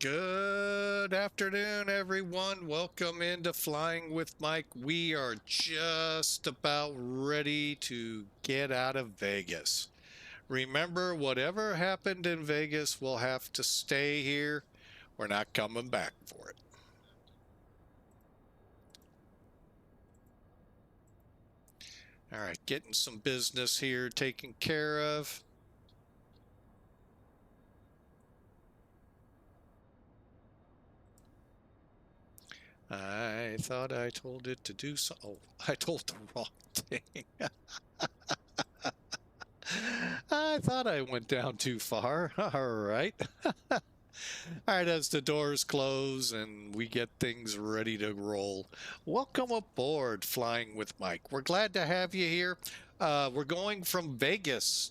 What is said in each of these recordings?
Good afternoon, everyone. Welcome into Flying with Mike. We are just about ready to get out of Vegas. Remember, whatever happened in Vegas will have to stay here. We're not coming back for it. All right, getting some business here taken care of. I thought I told it to do so. Oh, I told the wrong thing. I thought I went down too far. All right. All right, as the doors close and we get things ready to roll, welcome aboard Flying with Mike. We're glad to have you here. We're going from Vegas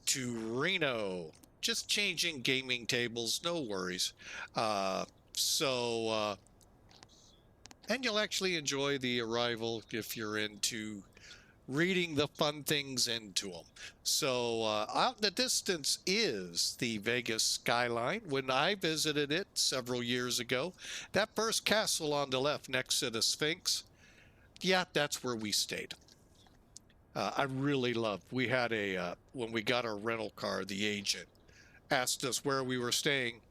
to Reno, just changing gaming tables, no worries. Uh, so, uh, and you'll actually enjoy the arrival if you're into reading the fun things into them. So out in the distance is the Vegas skyline. When I visited it several years ago, that first castle on the left next to the Sphinx, yeah, that's where we stayed. I really loved. We had when we got our rental car, the agent asked us where we were staying.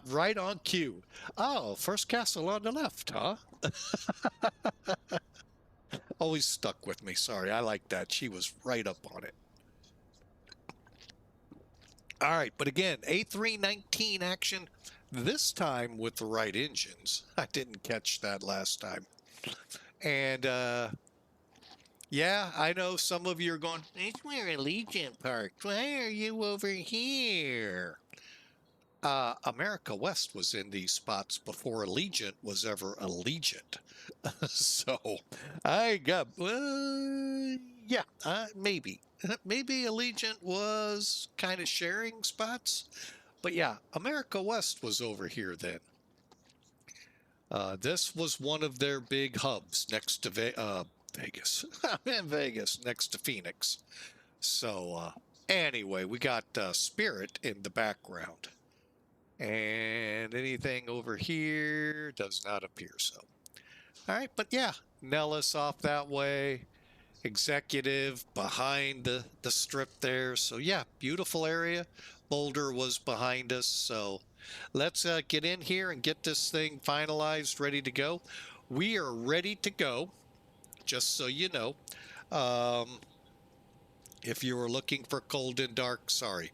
Right on cue. Oh, first castle on the left, huh? Always stuck with me. Sorry, I like that. She was right up on it. All right, but again, A319 action, this time with the right engines. I didn't catch that last time. And yeah, I know some of you are going, it's where Allegiant parked. Why are you over here? America West was in these spots before Allegiant was ever Allegiant. So I got, yeah, maybe. Maybe Allegiant was kind of sharing spots. But yeah, America West was over here then. This was one of their big hubs next to Vegas. I'm in Vegas, next to Phoenix. So anyway, we got Spirit in the background. And anything over here does not appear so. All right, but yeah, Nellis off that way. Executive behind the strip there. So yeah, beautiful area. Boulder was behind us. So let's get in here and get this thing finalized, ready to go. We are ready to go, just so you know. If you were looking for cold and dark, sorry.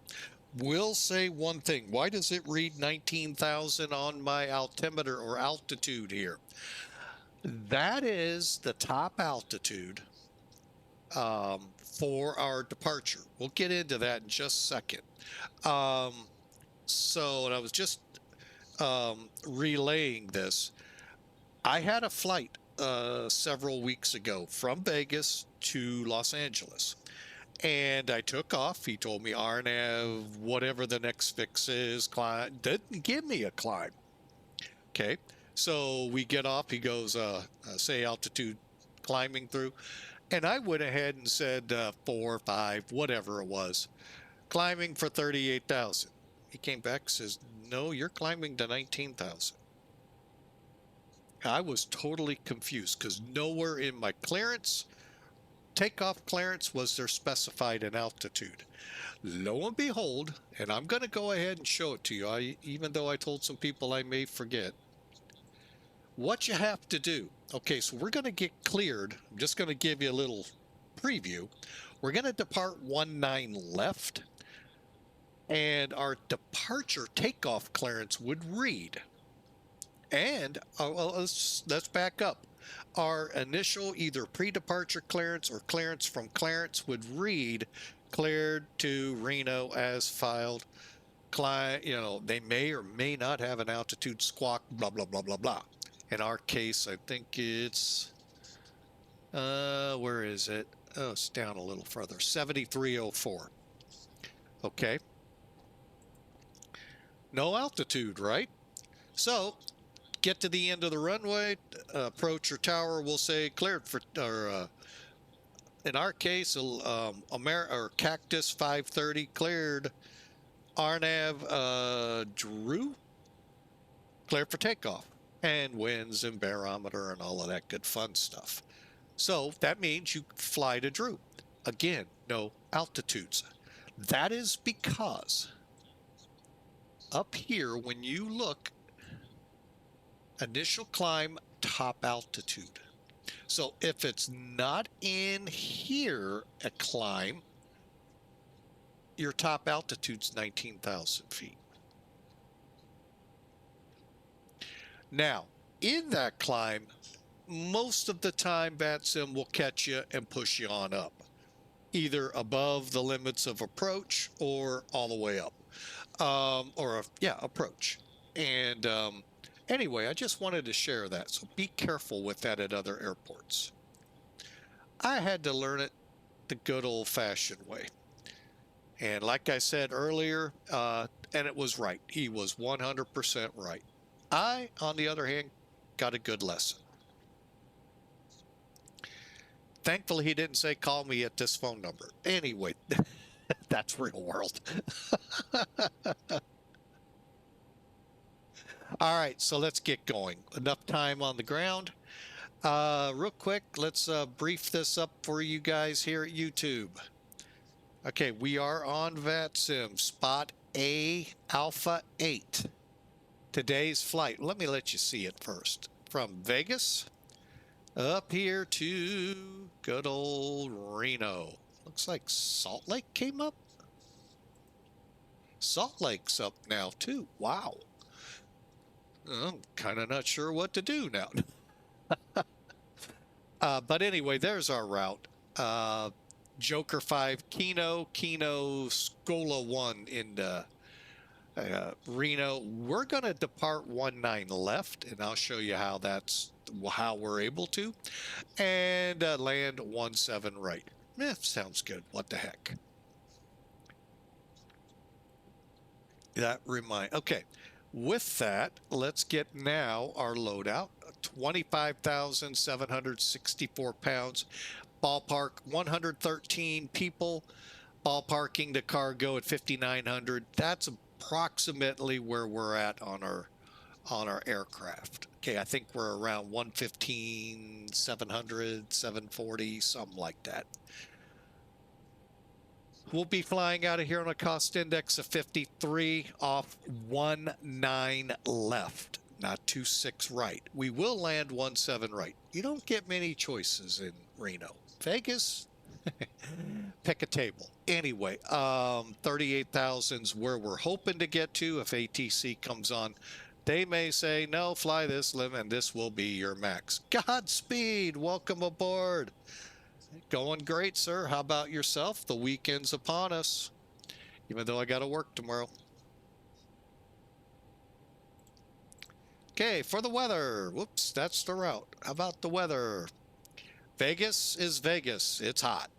Will say one thing. Why does it read 19,000 on my altimeter or altitude here? That is the top altitude for our departure. We'll get into that in just a second. So, and I was just relaying this. I had a flight several weeks ago from Vegas to Los Angeles. And I took off. He told me RNAV, whatever the next fix is, climb. Didn't give me a climb. Okay. So we get off. He goes, say altitude climbing through. And I went ahead and said 4, 5, whatever it was, climbing for 38,000. He came back and says, no, you're climbing to 19,000. I was totally confused because nowhere in my clearance, takeoff clearance, was there specified an altitude. Lo and behold, and I'm going to go ahead and show it to you, even though I told some people I may forget. What you have to do, okay, so we're going to get cleared. I'm just going to give you a little preview. We're going to depart 19 left, and our departure takeoff clearance would read. And well, let's back up. Our initial either pre-departure clearance or clearance from clearance would read cleared to Reno as filed. You know, they may or may not have an altitude squawk, blah, blah, blah, blah, blah. In our case, I think it's, where is it? Oh, it's down a little further, 7304. Okay. No altitude, right? So get to the end of the runway, approach your tower, we'll say cleared for, or in our case, or Cactus 530 cleared RNAV Drew, clear for takeoff, and winds and barometer and all of that good fun stuff. So that means you fly to Drew. Again, no altitudes. That is because up here, when you look, initial climb, top altitude. So if it's not in here, a climb, your top altitude's 19,000 feet. Now, in that climb, most of the time VATSIM will catch you and push you on up, either above the limits of approach or all the way up, approach. And anyway, I just wanted to share that, so be careful with that at other airports. I had to learn it the good old-fashioned way. And like I said earlier, and it was right. He was 100% right. I, on the other hand, got a good lesson. Thankfully, he didn't say, call me at this phone number. Anyway, that's real world. All right, so let's get going. Enough time on the ground. Real quick, let's brief this up for you guys here at YouTube. Okay, we are on VATSIM, spot A Alpha 8. Today's flight, let me let you see it first. From Vegas up here to good old Reno. Looks like Salt Lake came up. Salt Lake's up now too. Wow. I'm kind of not sure what to do now. But anyway, there's our route. Joker 5 KENNO, KENNO Scola 1 in Reno. We're going to depart 19 left, and I'll show you how we're able to, and land 17 right. Sounds good. What the heck? Okay. With that, let's get now our loadout. 25,764 pounds. Ballpark 113 people. Ballparking the cargo at 5,900. That's approximately where we're at on our aircraft. Okay, I think we're around 115, 700, 740, something like that. We'll be flying out of here on a cost index of 53 off 19 left, not 26 right. We will land 17 right. You don't get many choices in Reno. Vegas, pick a table. Anyway, 38,000's where we're hoping to get to. If ATC comes on, they may say, no, fly this limit, and this will be your max. Godspeed. Welcome aboard. Going great, sir. How about yourself? The weekend's upon us, even though I got to work tomorrow. Okay, for the weather. Whoops, that's the route. How about the weather? Vegas is Vegas. It's hot.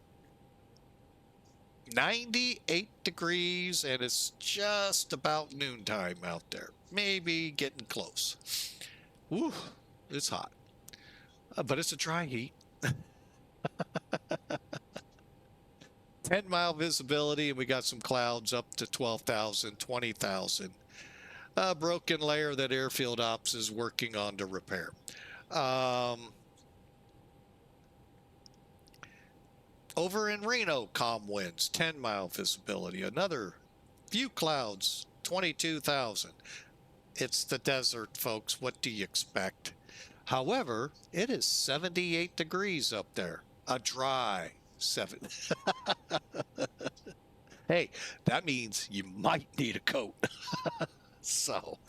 98 degrees, and it's just about noontime out there. Maybe getting close. Woo, it's hot. But it's a dry heat. 10-mile visibility, and we got some clouds up to 12,000, 20,000. A broken layer that Airfield Ops is working on to repair. Over in Reno, calm winds, 10-mile visibility. Another few clouds, 22,000. It's the desert, folks. What do you expect? However, it is 78 degrees up there. A dry 7. Hey, that means you might need a coat. So,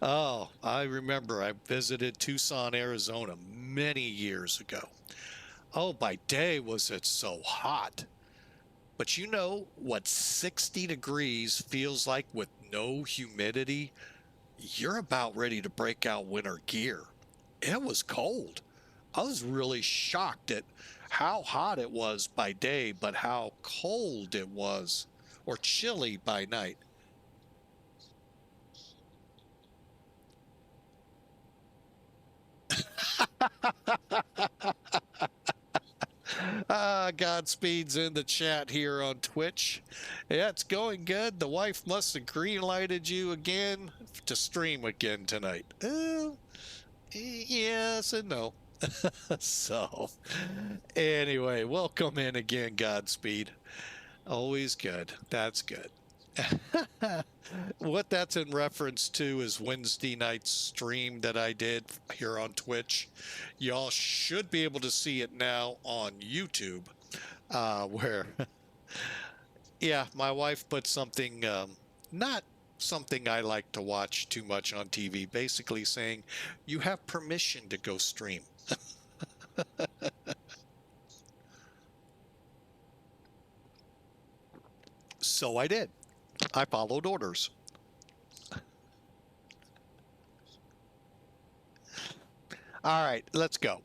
I remember I visited Tucson, Arizona many years ago. Oh, by day was it so hot. But you know what 60 degrees feels like with no humidity? You're about ready to break out winter gear. It was cold. I was really shocked at how hot it was by day, but how cold it was, or chilly by night. God Godspeed's in the chat here on Twitch. Yeah, it's going good. The wife must have green-lighted you again to stream again tonight. Yes and no. So, anyway, welcome in again, Godspeed. Always good. That's good. What that's in reference to is Wednesday night's stream that I did here on Twitch. Y'all should be able to see it now on YouTube, where, yeah, my wife put something, not something I like to watch too much on TV, basically saying, you have permission to go stream. So I did. I followed orders. All right, let's go.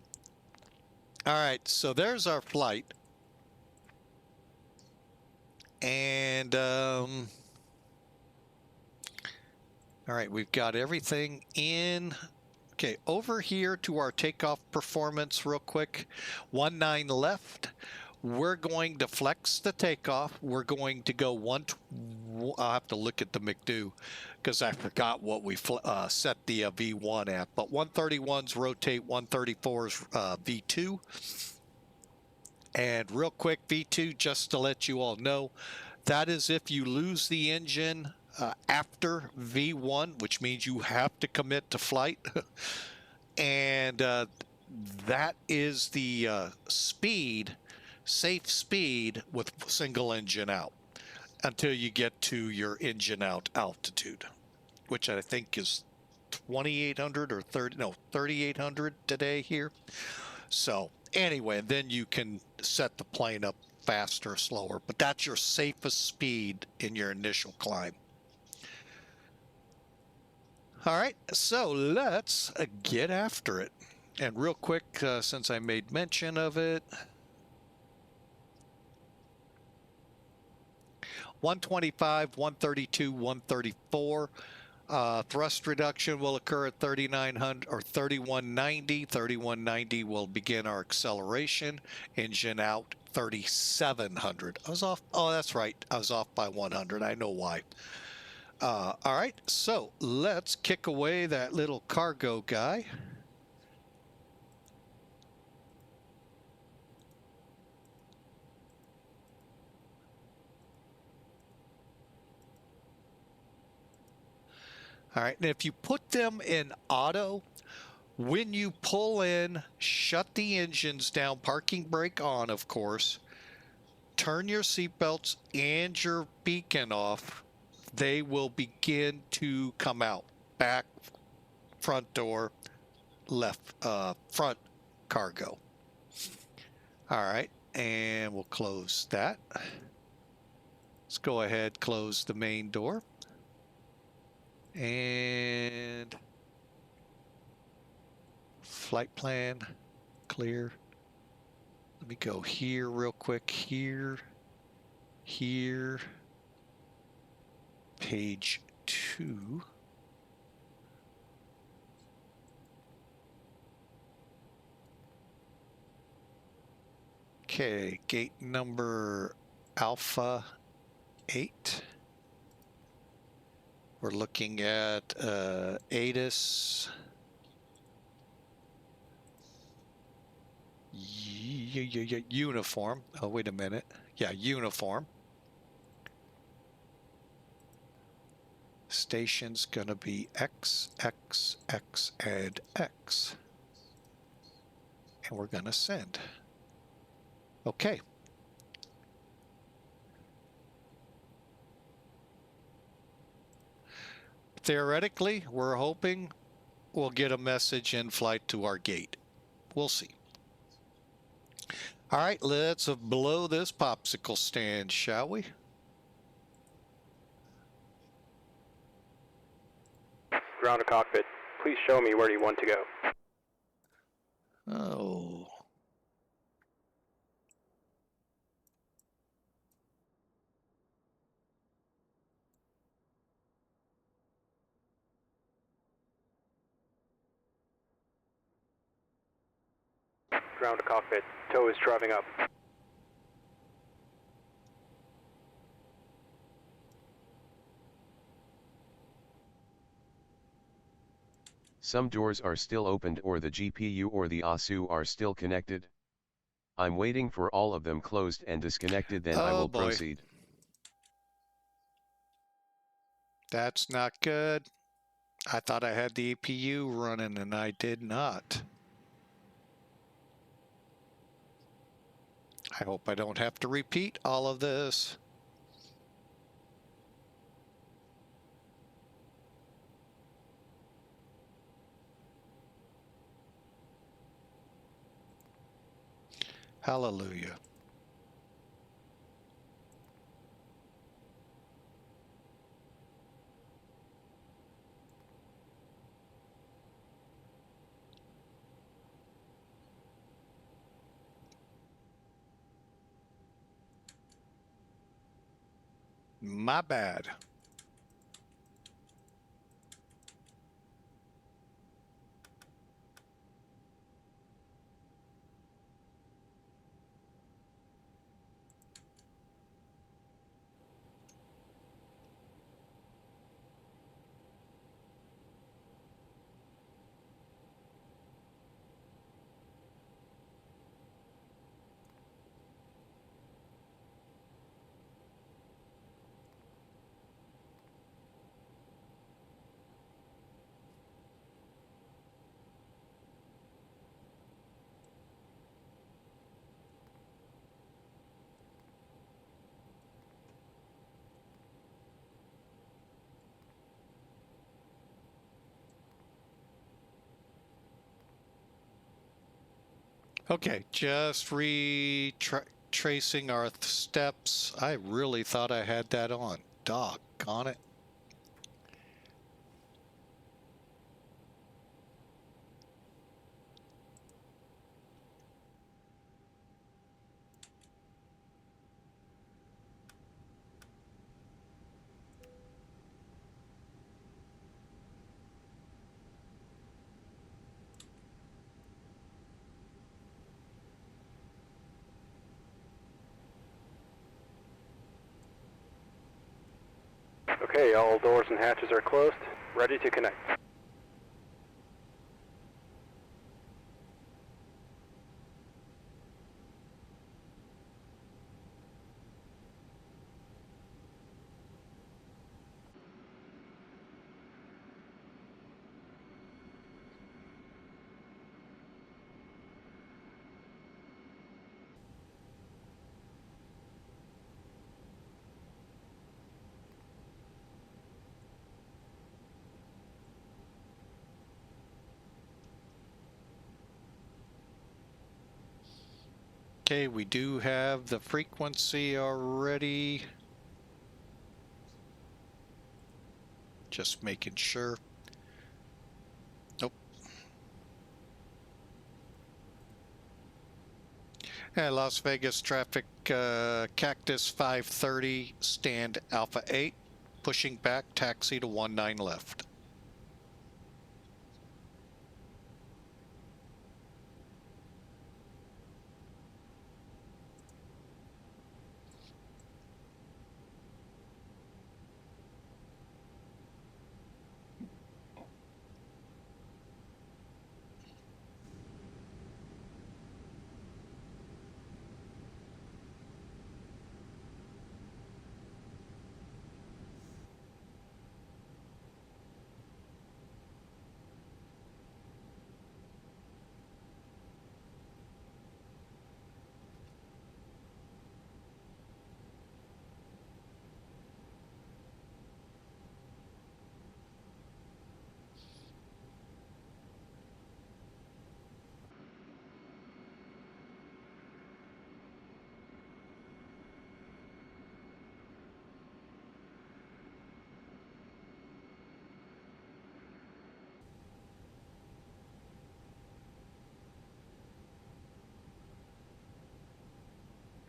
All right, so there's our flight. And, all right, we've got everything in. Okay, over here to our takeoff performance real quick. 19 left. We're going to flex the takeoff. We're going to go I'll have to look at the McDo because I forgot what we set the V1 at. But 131s rotate 134's V2. And real quick, V2, just to let you all know, that is if you lose the engine after V1, which means you have to commit to flight. And that is the safe speed with single engine out until you get to your engine out altitude, which I think is 2,800 or 3,800 today here. So anyway, then you can set the plane up faster or slower, but that's your safest speed in your initial climb. All right, so let's get after it. And real quick, since I made mention of it, 125, 132, 134. Thrust reduction will occur at 3,900 or 3,190. 3,190 will begin our acceleration. Engine out 3,700. I was off. Oh, that's right. I was off by 100. I know why. All right, so let's kick away that little cargo guy. All right, and if you put them in auto, when you pull in, shut the engines down, parking brake on, of course, turn your seatbelts and your beacon off, they will begin to come out. Back, front door, left, front cargo. All right, and we'll close that. Let's go ahead, close the main door. And flight plan, clear. Let me go here real quick, here, page 2. Okay, gate number Alpha 8. We're looking at ATIS. Uniform. Oh, wait a minute. Yeah, uniform. Station's going to be X, X, X, and X. And we're going to send. Okay. Theoretically, we're hoping we'll get a message in flight to our gate. We'll see. All right, let's blow this popsicle stand, shall we? Ground to cockpit. Please show me where you want to go. Oh. Ground to cockpit. Tow is driving up. Some doors are still opened or the GPU or the ASU are still connected. I'm waiting for all of them closed and disconnected, then I will proceed. That's not good. I thought I had the APU running and I did not. I hope I don't have to repeat all of this. Hallelujah. My bad. Okay, just retracing our steps. I really thought I had that on. Doggone it. Okay, all doors and hatches are closed. Ready to connect. Okay, we do have the frequency already. Just making sure. Nope. And Las Vegas traffic, Cactus 530, stand Alpha 8, pushing back, taxi to 19 left.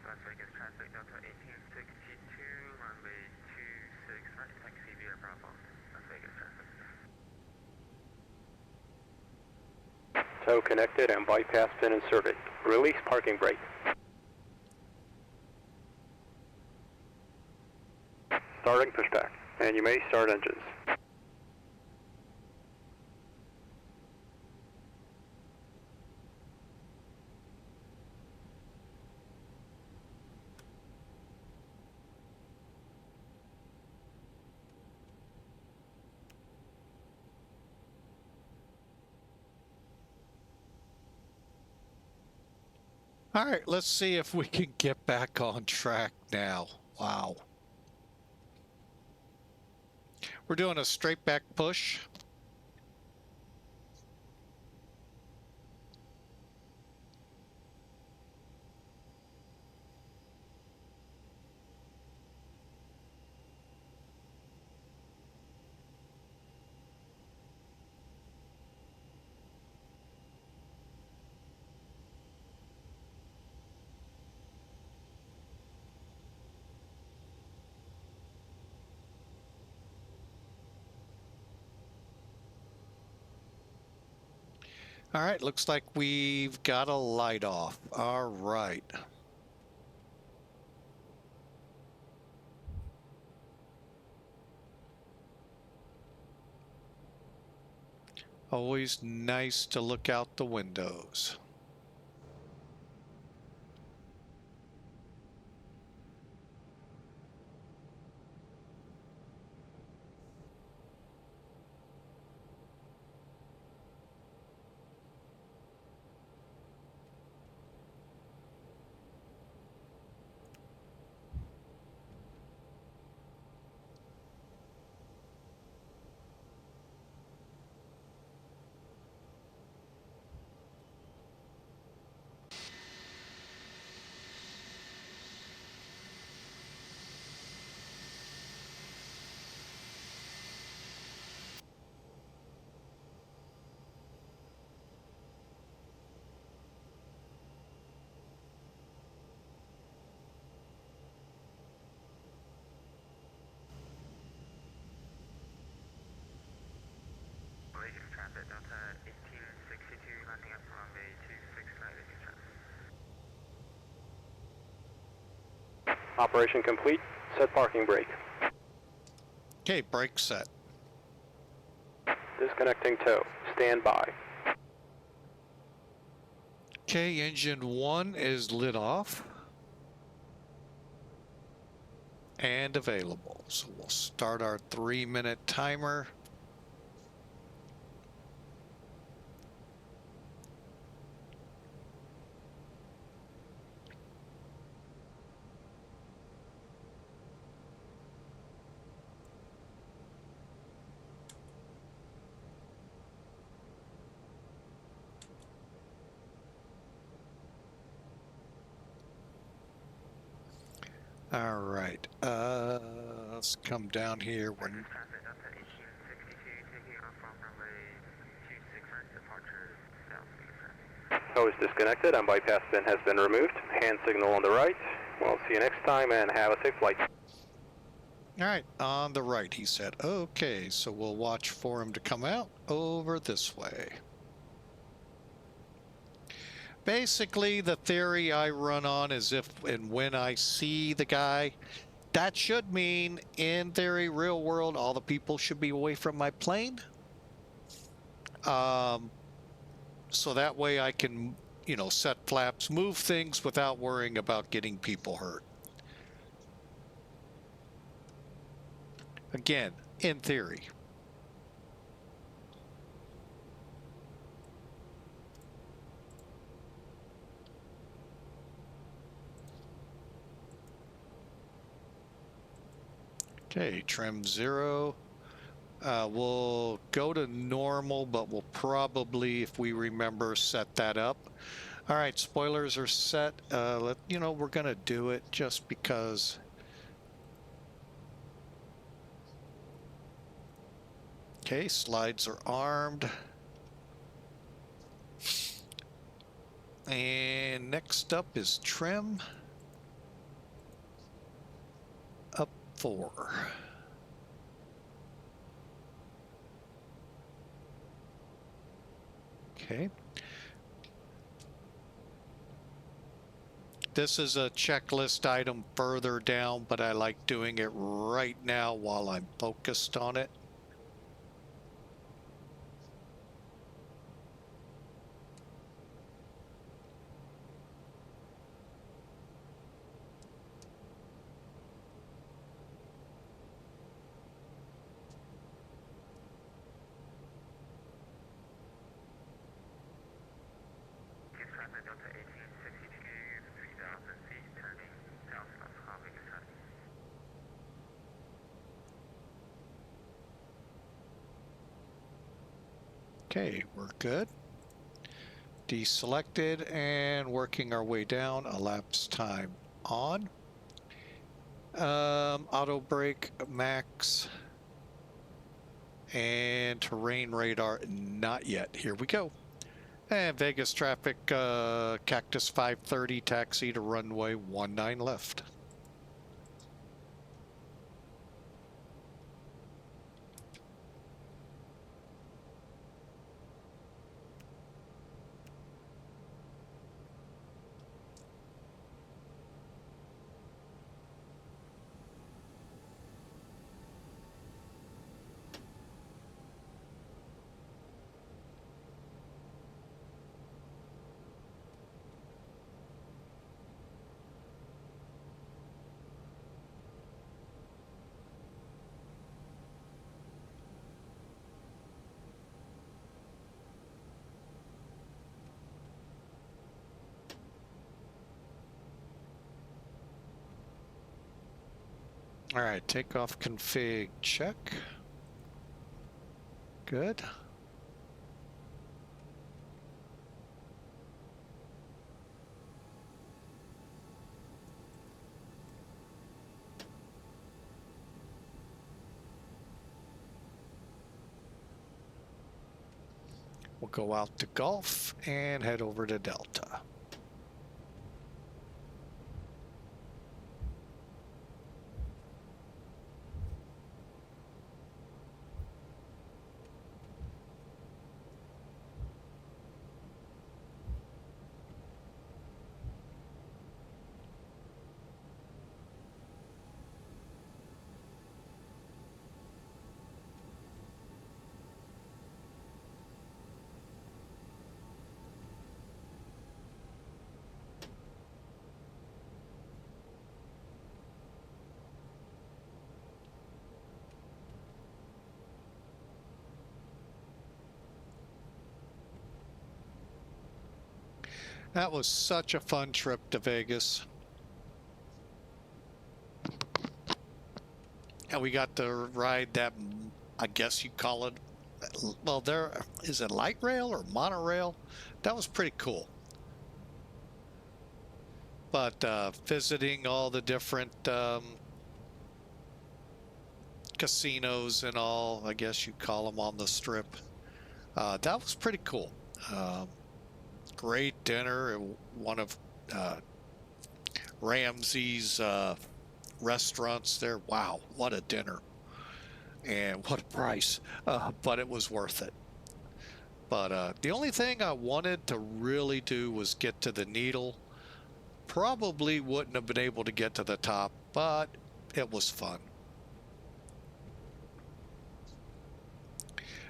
Las Vegas traffic, Delta 1862, runway 26 right, taxi via Bravo, Las Vegas traffic. Tow connected and bypass pin inserted. Release parking brake. Starting pushback, and you may start engines. All right, let's see if we can get back on track now. Wow. We're doing a straight back push. All right, looks like we've got a light off. All right. Always nice to look out the windows. Vegas traffic, Delta 1862, landing up runway 26 right, Vegas traffic. Operation complete. Set parking brake. Okay, brake set. Disconnecting tow. Stand by. Okay, engine 1 is lit off and available. So we'll start our 3-minute timer. All right, let's come down here. We're Vegas traffic, Delta 1862, taking off from runway 26 right, departure south, Vegas traffic. Tow is disconnected and bypass pin has been removed. Hand signal on the right. We'll see you next time and have a safe flight. all right, on the right, he said. Okay, so we'll watch for him to come out over this way. Basically, the theory I run on is if and when I see the guy, that should mean, in theory, real world, all the people should be away from my plane. So that way I can, you know, set flaps, move things without worrying about getting people hurt. Again, in theory. Okay, trim 0. We'll go to normal, but we'll probably, if we remember, set that up. All right, spoilers are set. You know, we're gonna do it just because. Okay, slides are armed. And next up is trim. Up 4. Okay. This is a checklist item further down, but I like doing it right now while I'm focused on it. Vegas traffic, Delta 1862, Okay, we're good. Deselected and working our way down. Elapsed time on. Auto brake max. And terrain radar, not yet. Here we go. And Vegas traffic, Cactus 530, taxi to runway 19 left. All right, takeoff config check. Good. We'll go out to Gulf and head over to Delta. That was such a fun trip to Vegas. And we got to ride that, I guess you call it, well, there, is it light rail or monorail? That was pretty cool. But visiting all the different casinos and all, I guess you call them on the strip, that was pretty cool. Great dinner at one of Ramsey's restaurants there. Wow, what a dinner. And what a price. But it was worth it. But the only thing I wanted to really do was get to the Needle. Probably wouldn't have been able to get to the top, but it was fun.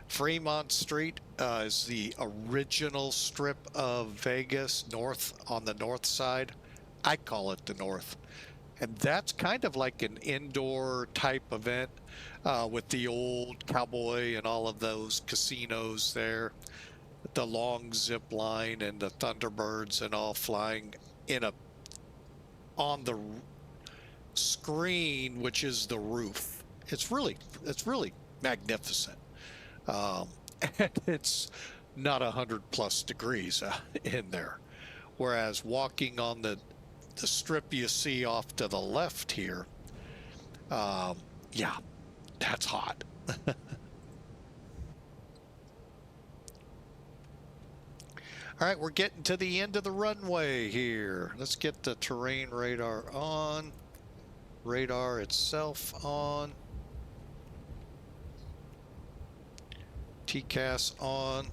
Fremont Street is the original strip of Vegas, north on the north side. I call it the north. And that's kind of like an indoor type event with the old Cowboy and all of those casinos there. The long zip line and the Thunderbirds and all flying in on the screen, which is the roof. It's really magnificent. And it's not 100+ degrees in there. Whereas walking on the strip you see off to the left here, yeah, that's hot. All right, we're getting to the end of the runway here. Let's get the terrain radar on. Radar itself on. TCAS on.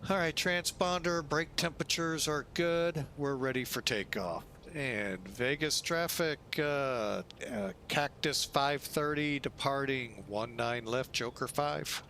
All right, transponder, brake temperatures are good. We're ready for takeoff. And Vegas traffic, Cactus 530 departing 19 left, Joker 5.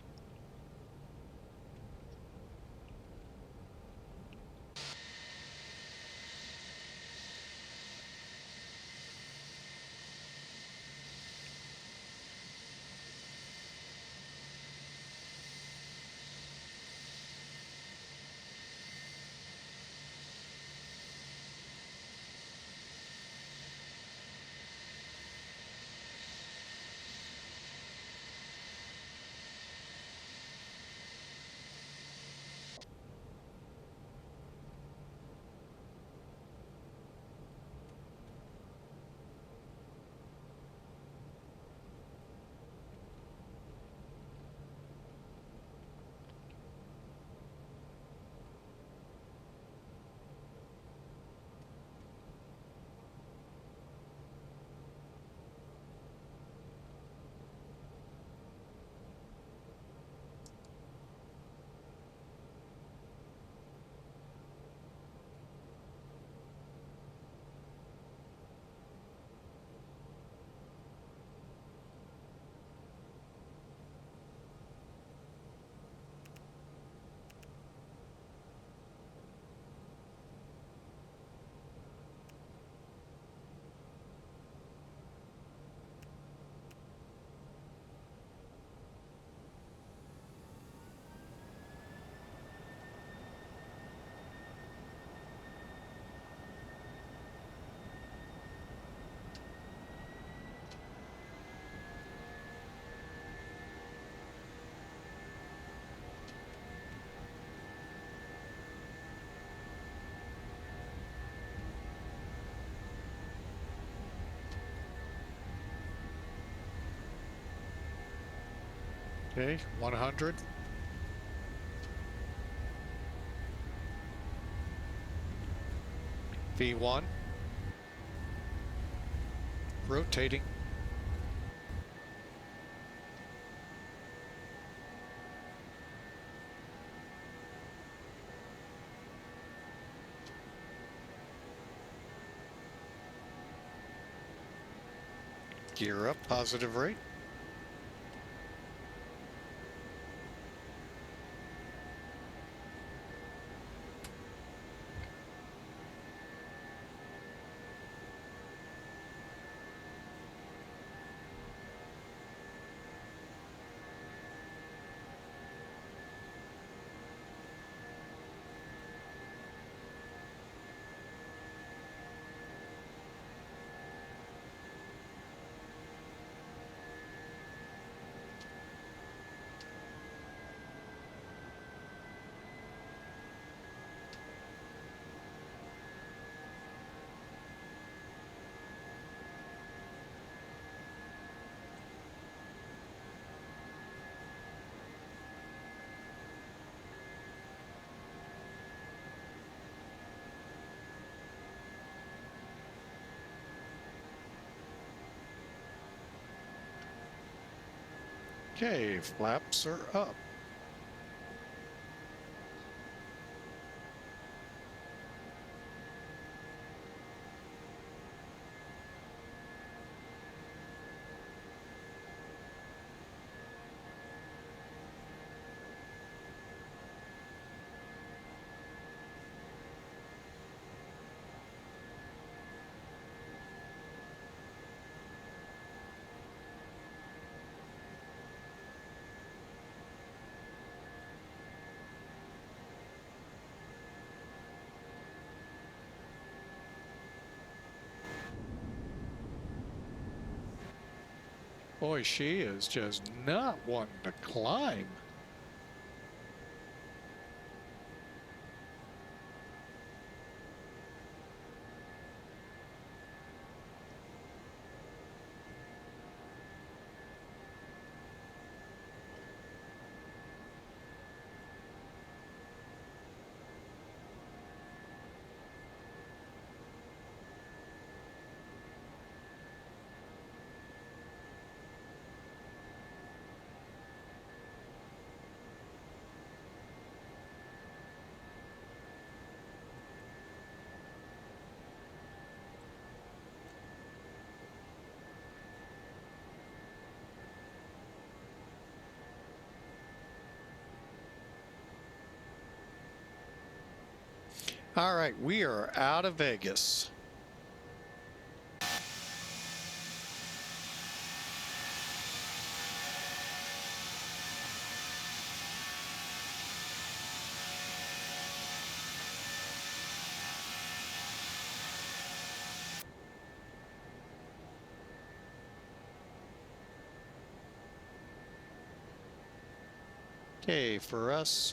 Okay, 100. V1. Rotating. Gear up, positive rate. Okay, flaps are up. Boy, she is just not wanting to climb. All right, we are out of Vegas. Okay, for us,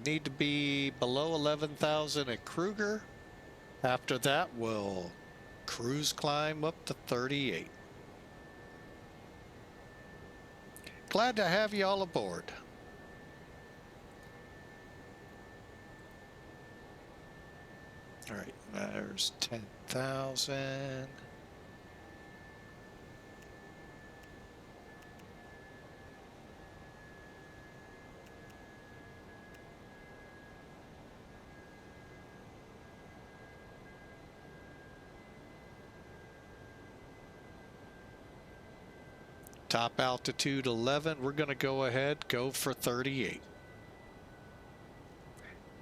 need to be below 11,000 at Kruger. After that, we'll cruise climb up to 38. Glad to have you all aboard. All right, there's 10,000. Top altitude 11. We're going to go ahead, go for 38.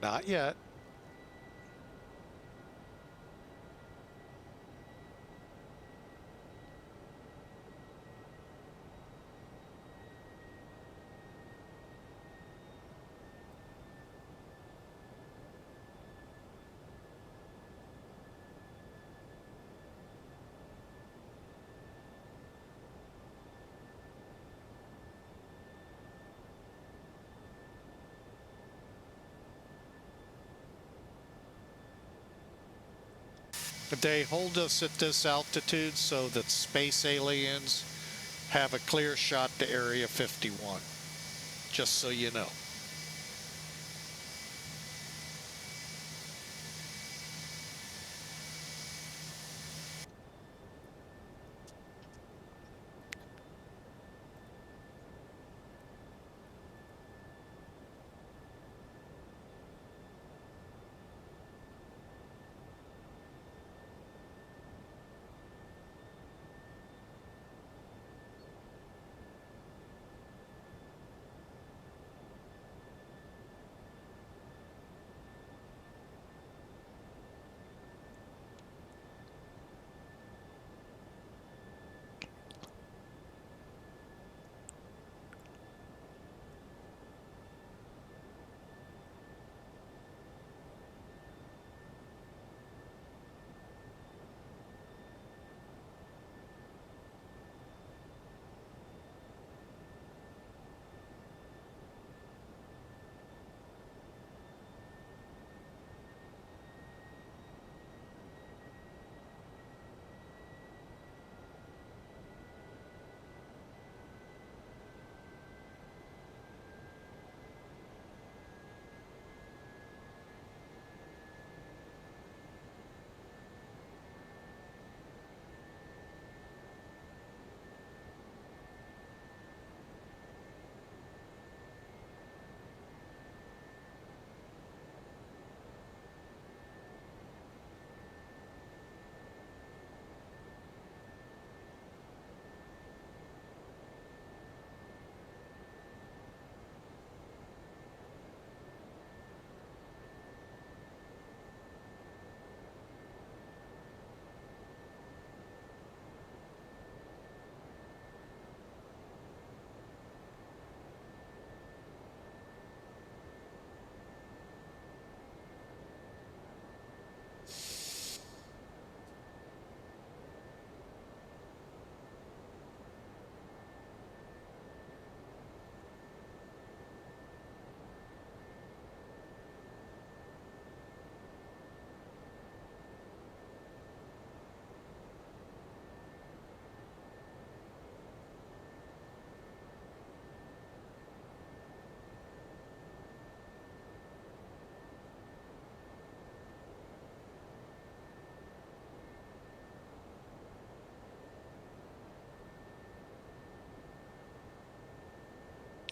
Not yet. They hold us at this altitude so that space aliens have a clear shot to Area 51. just so you know.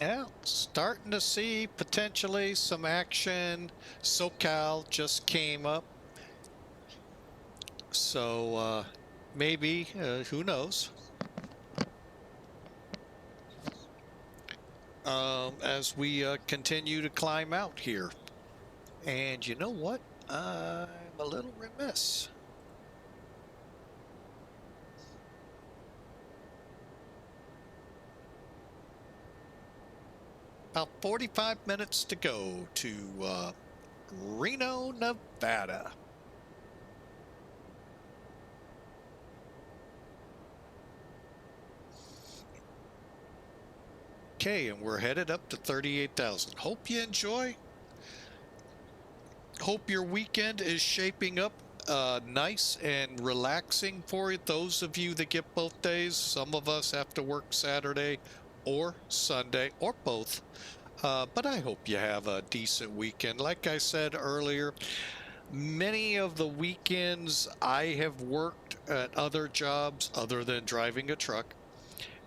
Yeah, starting to see potentially some action. SoCal just came up. So maybe, who knows, as we continue to climb out here. And you know what? I'm a little remiss. About 45 minutes to go to Reno, Nevada. Okay, and we're headed up to 38,000. Hope you enjoy. Hope your weekend is shaping up nice and relaxing for you. Those of you that get both days, some of us have to work Saturday or Sunday or both. But I hope you have a decent weekend. Like I said earlier, many of the weekends I have worked at other jobs other than driving a truck,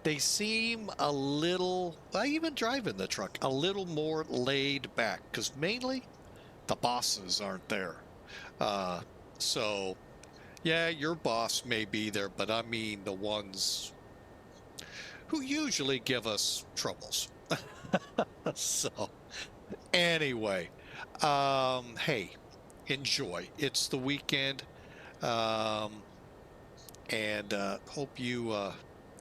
they seem a little, I even driving the truck, a little more laid back because mainly the bosses aren't there. Uh, so, yeah, your boss may be there, but I mean the ones who usually give us troubles. So, anyway, hey, enjoy. It's the weekend, um, and hope you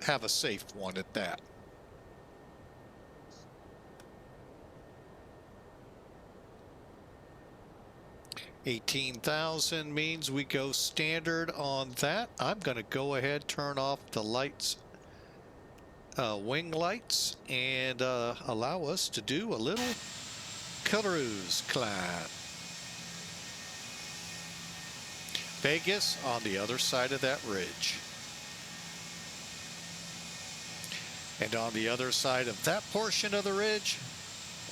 have a safe one at that. 18,000 means we go standard on that. I'm going to go ahead, turn off the lights, wing lights, and allow us to do a little cruise climb. Vegas on the other side of that ridge. And on the other side of that portion of the ridge,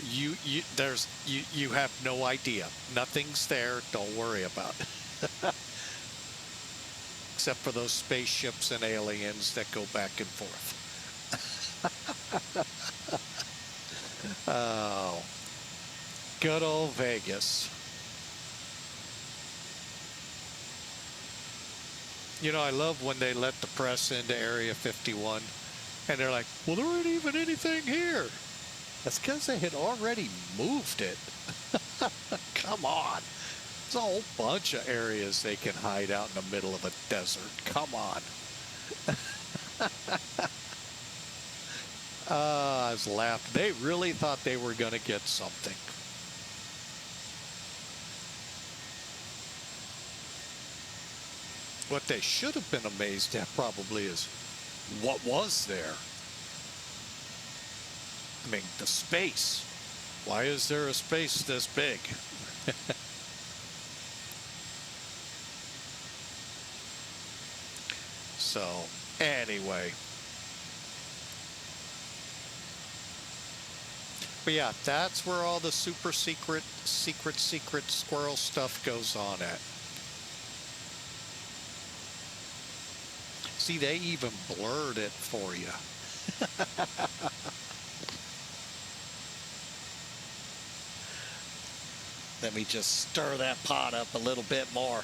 You have no idea. Nothing's there. Don't worry about it. Except for those spaceships and aliens that go back and forth. Oh, good old Vegas. You know, I love when they let the press into Area 51 and they're like, well, there ain't even anything here. That's because they had already moved it. Come on. There's a whole bunch of areas they can hide out in the middle of a desert. Come on. I was laughing. They really thought they were going to get something. What they should have been amazed at probably is what was there. I mean, the space. Why is there a space this big? So, anyway. But yeah, that's where all the super secret squirrel stuff goes on at. See, they even blurred it for you. Let me just stir that pot up a little bit more.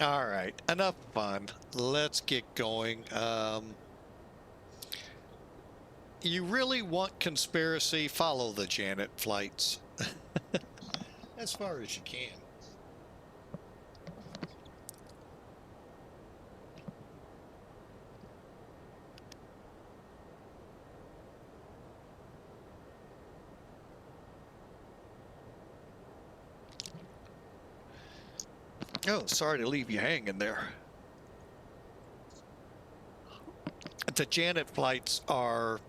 All right, enough fun. Let's get going. You really want conspiracy? Follow the Janet flights. As far as you can. Oh, sorry to leave you hanging there. The Janet flights are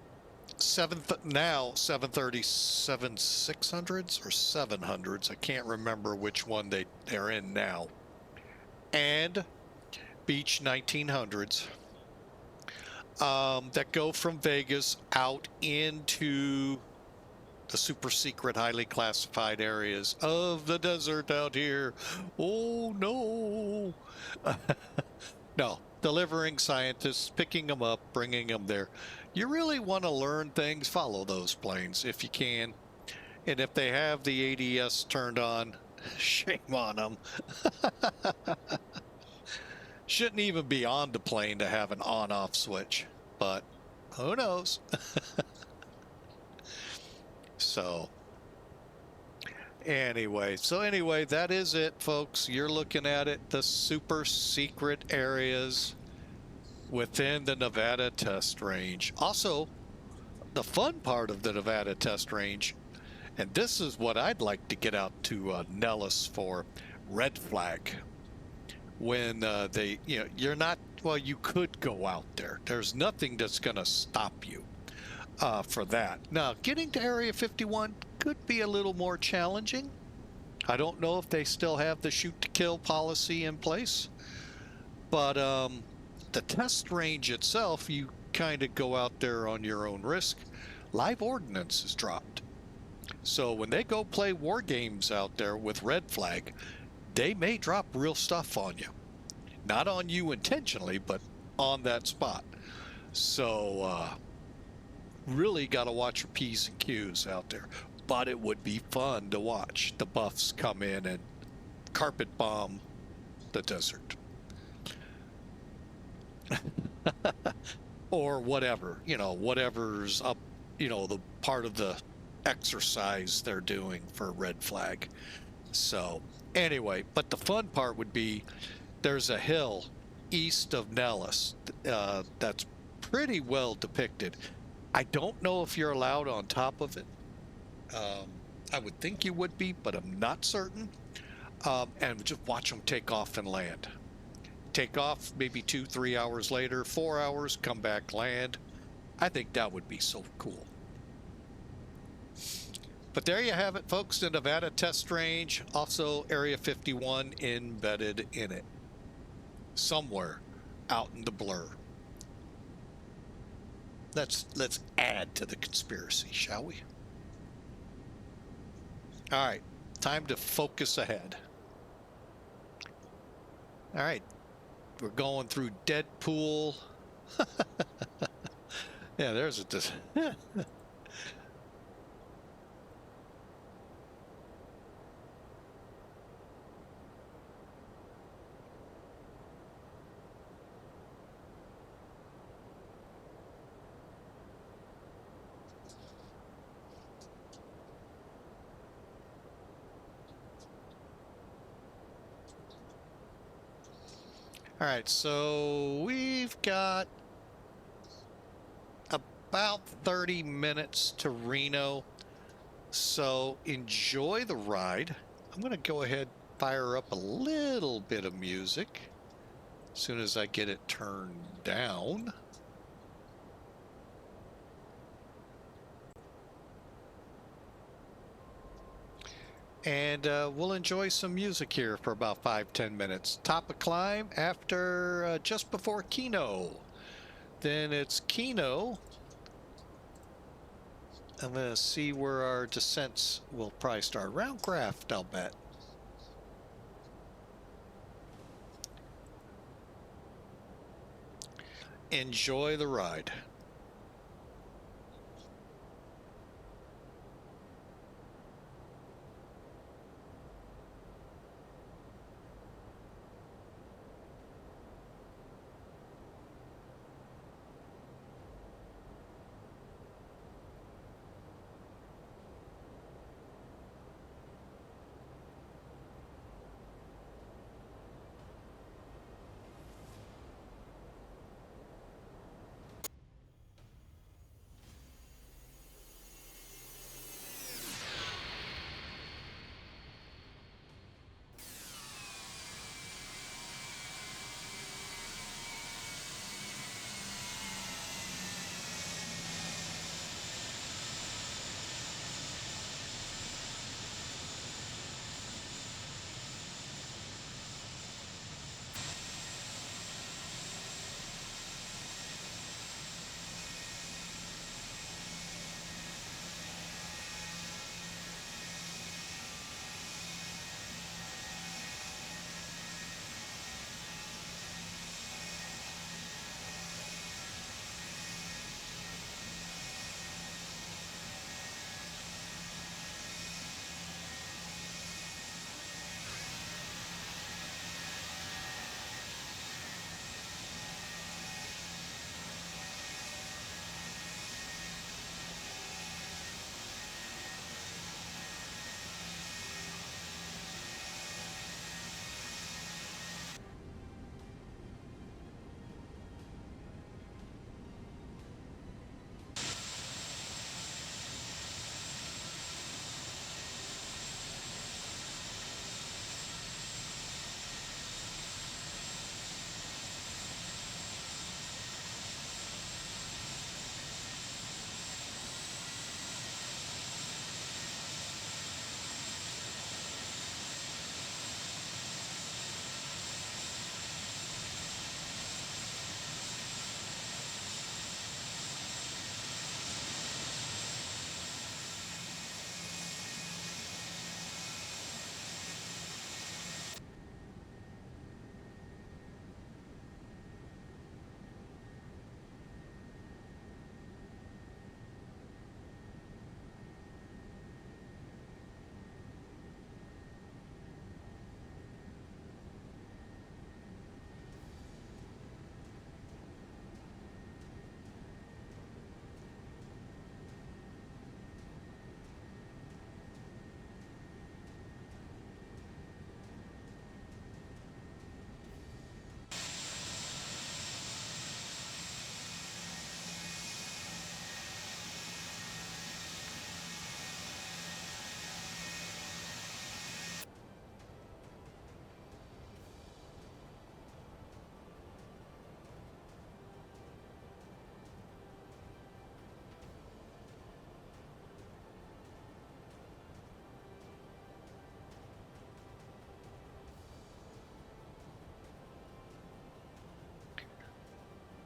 now 737 600s or 700s. I can't remember which one they're in now. And Beech 1900s that go from Vegas out into the super secret, highly classified areas of the desert out here. Oh, no. No, delivering scientists, picking them up, bringing them there. You really want to learn things, follow those planes if you can. And if they have the ADS turned on, shame on them. Shouldn't even be on the plane to have an on-off switch, but who knows? So anyway, that is it, folks. You're looking at it, the super secret areas within the Nevada test range. Also, the fun part of the Nevada test range, and this is what I'd like to get out to Nellis for, red flag. When you're not, well, you could go out there. There's nothing that's going to stop you for that. Now, getting to Area 51 could be a little more challenging. I don't know if they still have the shoot to kill policy in place, but the test range itself, you kind of go out there on your own risk. Live ordnance is dropped. So when they go play war games out there with red flag, they may drop real stuff on you. Not on you intentionally, but on that spot. So really got to watch your P's and Q's out there. But it would be fun to watch the buffs come in and carpet bomb the desert. Or whatever, whatever's up, the part of the exercise they're doing for red flag. So anyway, but the fun part would be there's a hill east of Nellis that's pretty well depicted. I don't know if you're allowed on top of it. I would think you would be, but I'm not certain. And just watch them take off and land. Take off maybe 2-3 hours later, 4 hours, come back, land. I think that would be so cool. But there you have it, folks, the Nevada test range, also Area 51 embedded in it. Somewhere out in the blur. Let's add to the conspiracy, shall we? All right, time to focus ahead. All right, we're going through Deadpool. Yeah, there's a All right, so we've got about 30 minutes to Reno. So enjoy the ride. I'm going to go ahead and fire up a little bit of music as soon as I get it turned down. And we'll enjoy some music here for about 5-10 minutes. Top of climb after just before KENNO. Then it's KENNO. I'm going to see where our descents will probably start. Around Graft, I'll bet. Enjoy the ride.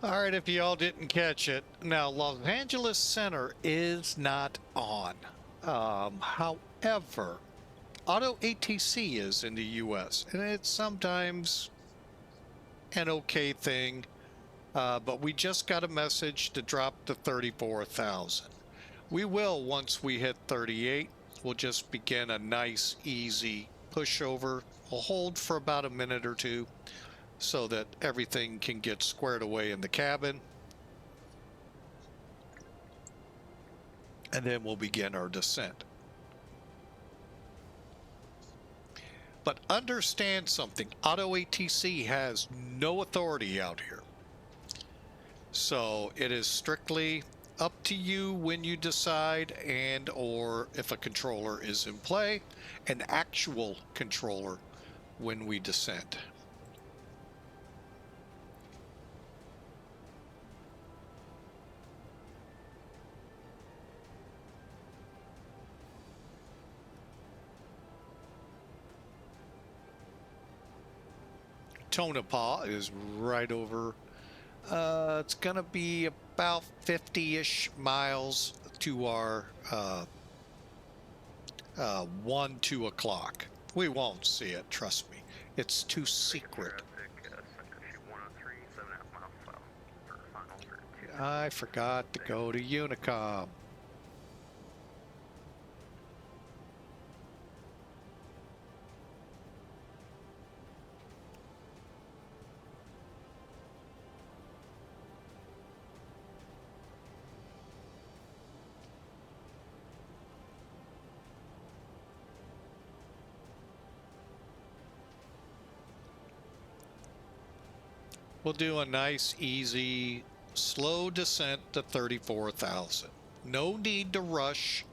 All right, if y'all didn't catch it, now Los Angeles Center is not on. However, Auto ATC is in the US, and it's sometimes an okay thing, but we just got a message to drop to 34,000. We will, once we hit 38, we'll just begin a nice, easy pushover. We'll hold for about a minute or two so that everything can get squared away in the cabin. And then we'll begin our descent. But understand something, Auto ATC has no authority out here. So it is strictly up to you when you decide, and or if a controller is in play, an actual controller when we descend. Tonopah is right over. It's gonna be about 50-ish miles to our 1, 2 o'clock. We won't see it, trust me. It's too secret. I forgot to go to Unicom. We'll do a nice, easy, slow descent to 34,000. No need to rush.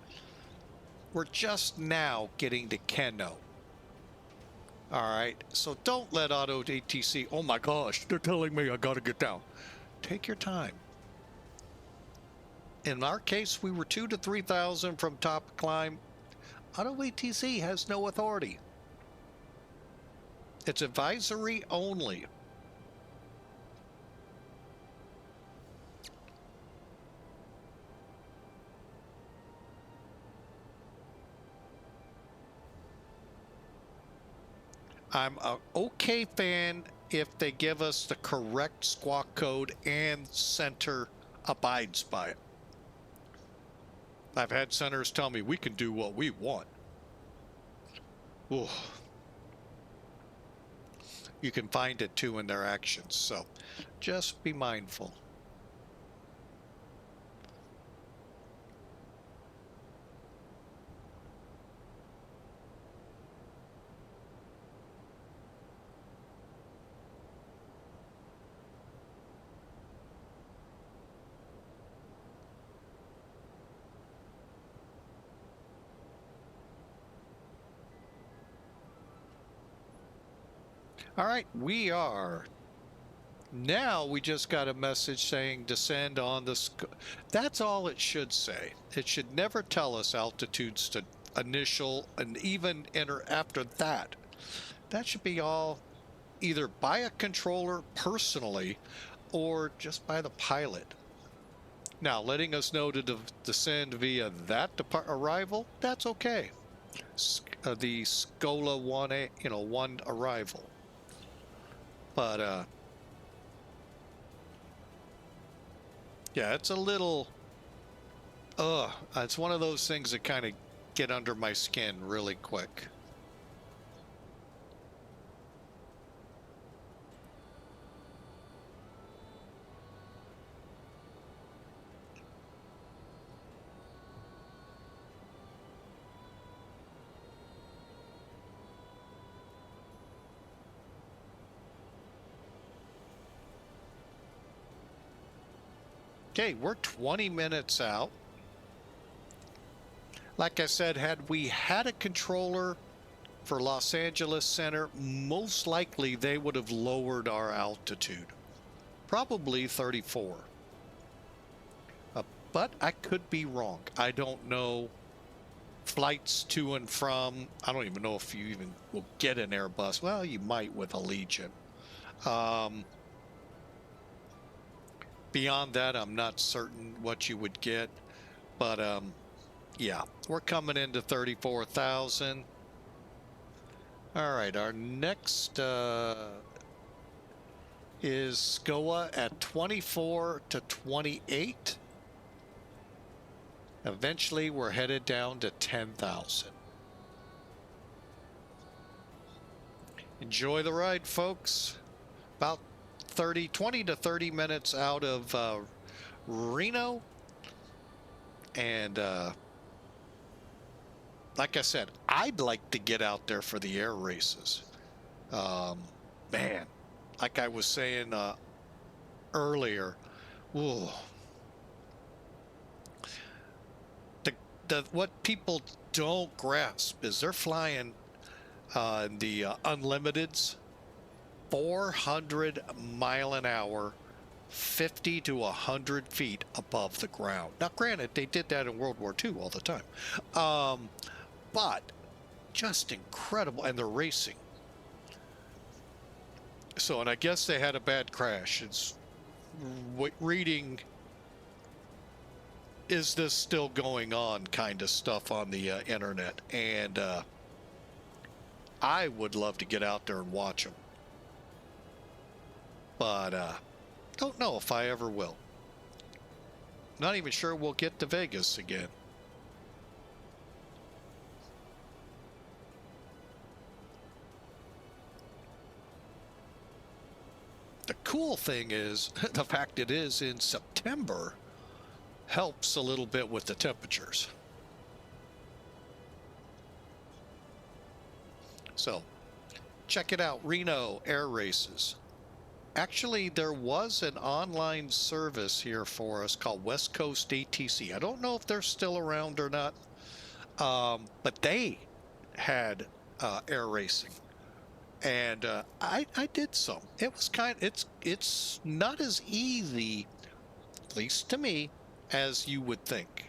We're just now getting to KENNO. All right, so don't let Auto ATC, oh my gosh, they're telling me I gotta get down. Take your time. In our case, we were 2,000 to 3,000 from top climb. Auto ATC has no authority. It's advisory only. I'm an okay fan if they give us the correct squawk code and center abides by it. I've had centers tell me we can do what we want. Ooh. You can find it too in their actions, so just be mindful. All right, we are. Now we just got a message saying descend on the. That's all it should say. It should never tell us altitudes to initial and even enter after that. That should be all either by a controller personally or just by the pilot. Now, letting us know to descend via that arrival, that's okay. The Scola 1A, 1 arrival. But, yeah, it's a little, it's one of those things that kind of get under my skin really quick. Okay, we're 20 minutes out. Like I said, had we had a controller for Los Angeles Center, most likely they would have lowered our altitude. Probably 34. But I could be wrong. I don't know. Flights to and from, I don't even know if you even will get an Airbus. Well, you might with Allegiant. Beyond that, I'm not certain what you would get, but yeah, we're coming into 34,000. All right, our next is SCOA at 24 to 28. Eventually, we're headed down to 10,000. Enjoy the ride, folks. About 20 to 30 minutes out of Reno. And like I said, I'd like to get out there for the air races. Man, like I was saying earlier, ooh, what people don't grasp is they're flying the unlimiteds 400 mile an hour, 50 to 100 feet above the ground. Now, granted, they did that in World War II all the time, but just incredible, and they're racing. So, and I guess they had a bad crash. It's reading, is this still going on kind of stuff on the internet, and I would love to get out there and watch them, but don't know if I ever will. Not even sure we'll get to Vegas again. The cool thing is the fact it is in September helps a little bit with the temperatures. So check it out, Reno Air Races. Actually, there was an online service here for us called West Coast ATC. I don't know if they're still around or not, but they had air racing, and I did some. It was it's not as easy, at least to me, as you would think.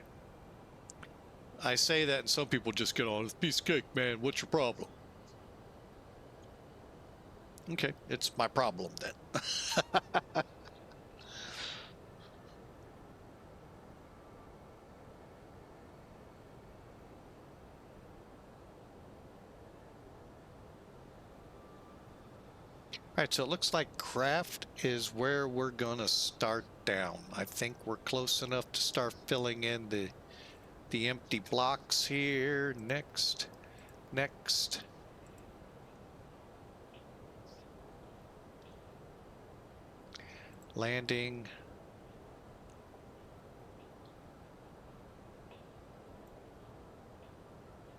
I say that, and some people just get on, it's a piece of cake, man. What's your problem? Okay, it's my problem then. All right, so it looks like craft is where we're gonna start down. I think we're close enough to start filling in the empty blocks here. Next. Landing.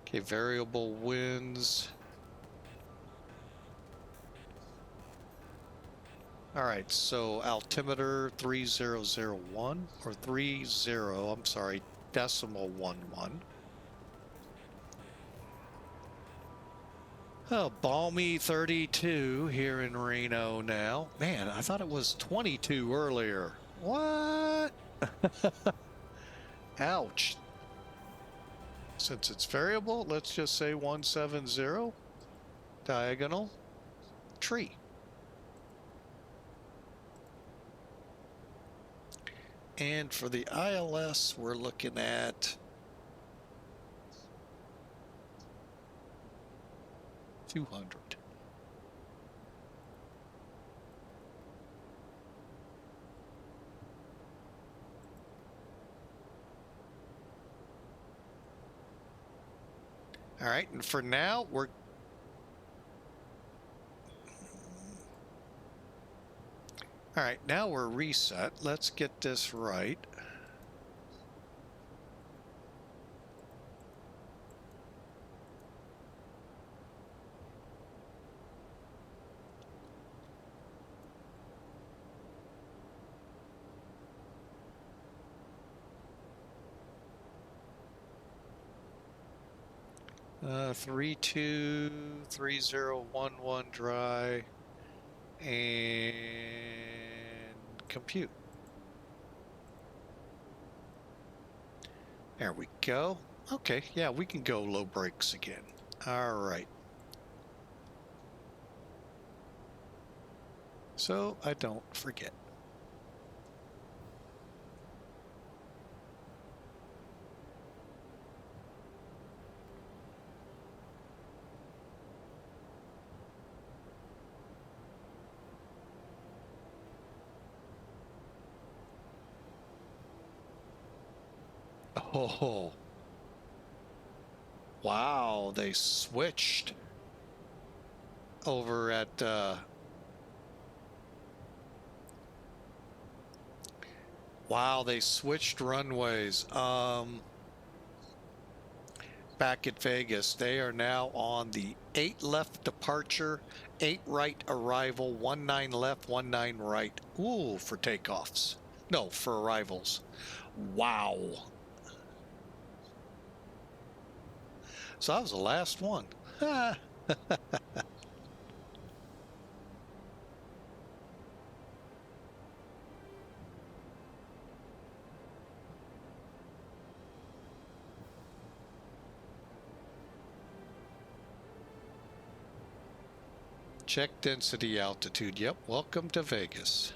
Okay, variable winds. All right, so altimeter 3001 or 30, I'm sorry, decimal 11. Oh, balmy 32 here in Reno now. Man, I thought it was 22 earlier. What? Ouch. Since it's variable, let's just say 170. Diagonal. Tree. And for the ILS, we're looking at 200. All right, and for now, we're all right, now we're reset. Let's get this right. Uh, 323011 dry and compute. There we go. Okay, yeah, we can go low brakes again. All right. So I don't forget. Oh, wow, they switched over at wow, they switched runways. Back at Vegas, they are now on the 8 left departure, 8 right arrival, 19 left, 19 right. Ooh, for takeoffs. No, for arrivals. Wow. So that was the last one. Check density altitude. Yep, welcome to Vegas.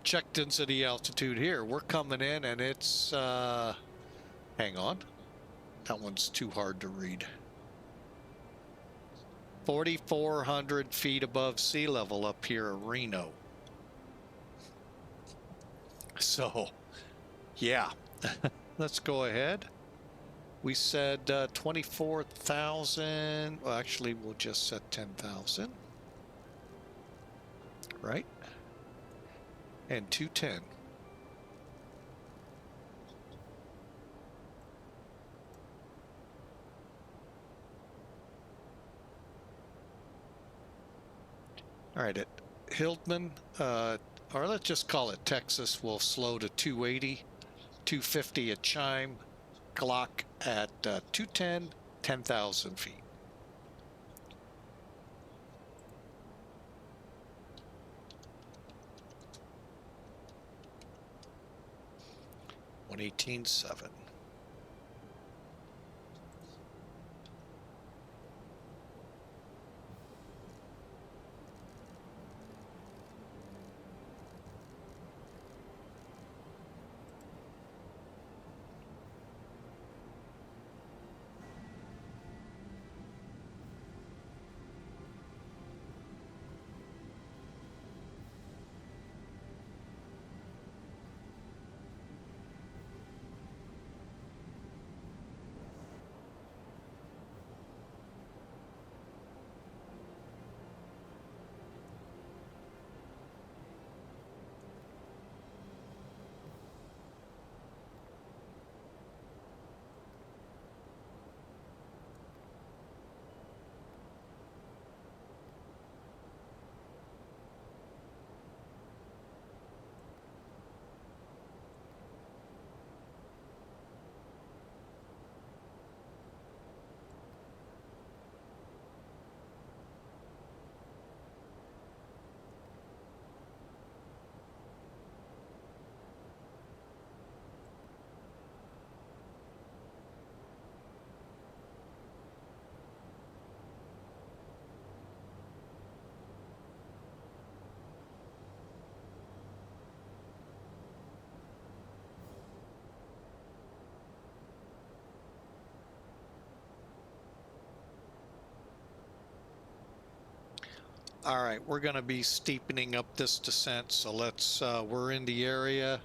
Check density altitude here. We're coming in and it's, hang on. That one's too hard to read. 4,400 feet above sea level up here at Reno. So, yeah, let's go ahead. We said 24,000. Well, actually, we'll just set 10,000. Right? And 210. All right, at Hildman, or let's just call it Texas, we'll slow to 280, 250 at Chime, Glock at 210, 10,000 feet. $118.7. All right, we're going to be steepening up this descent, so let's, we're in the area.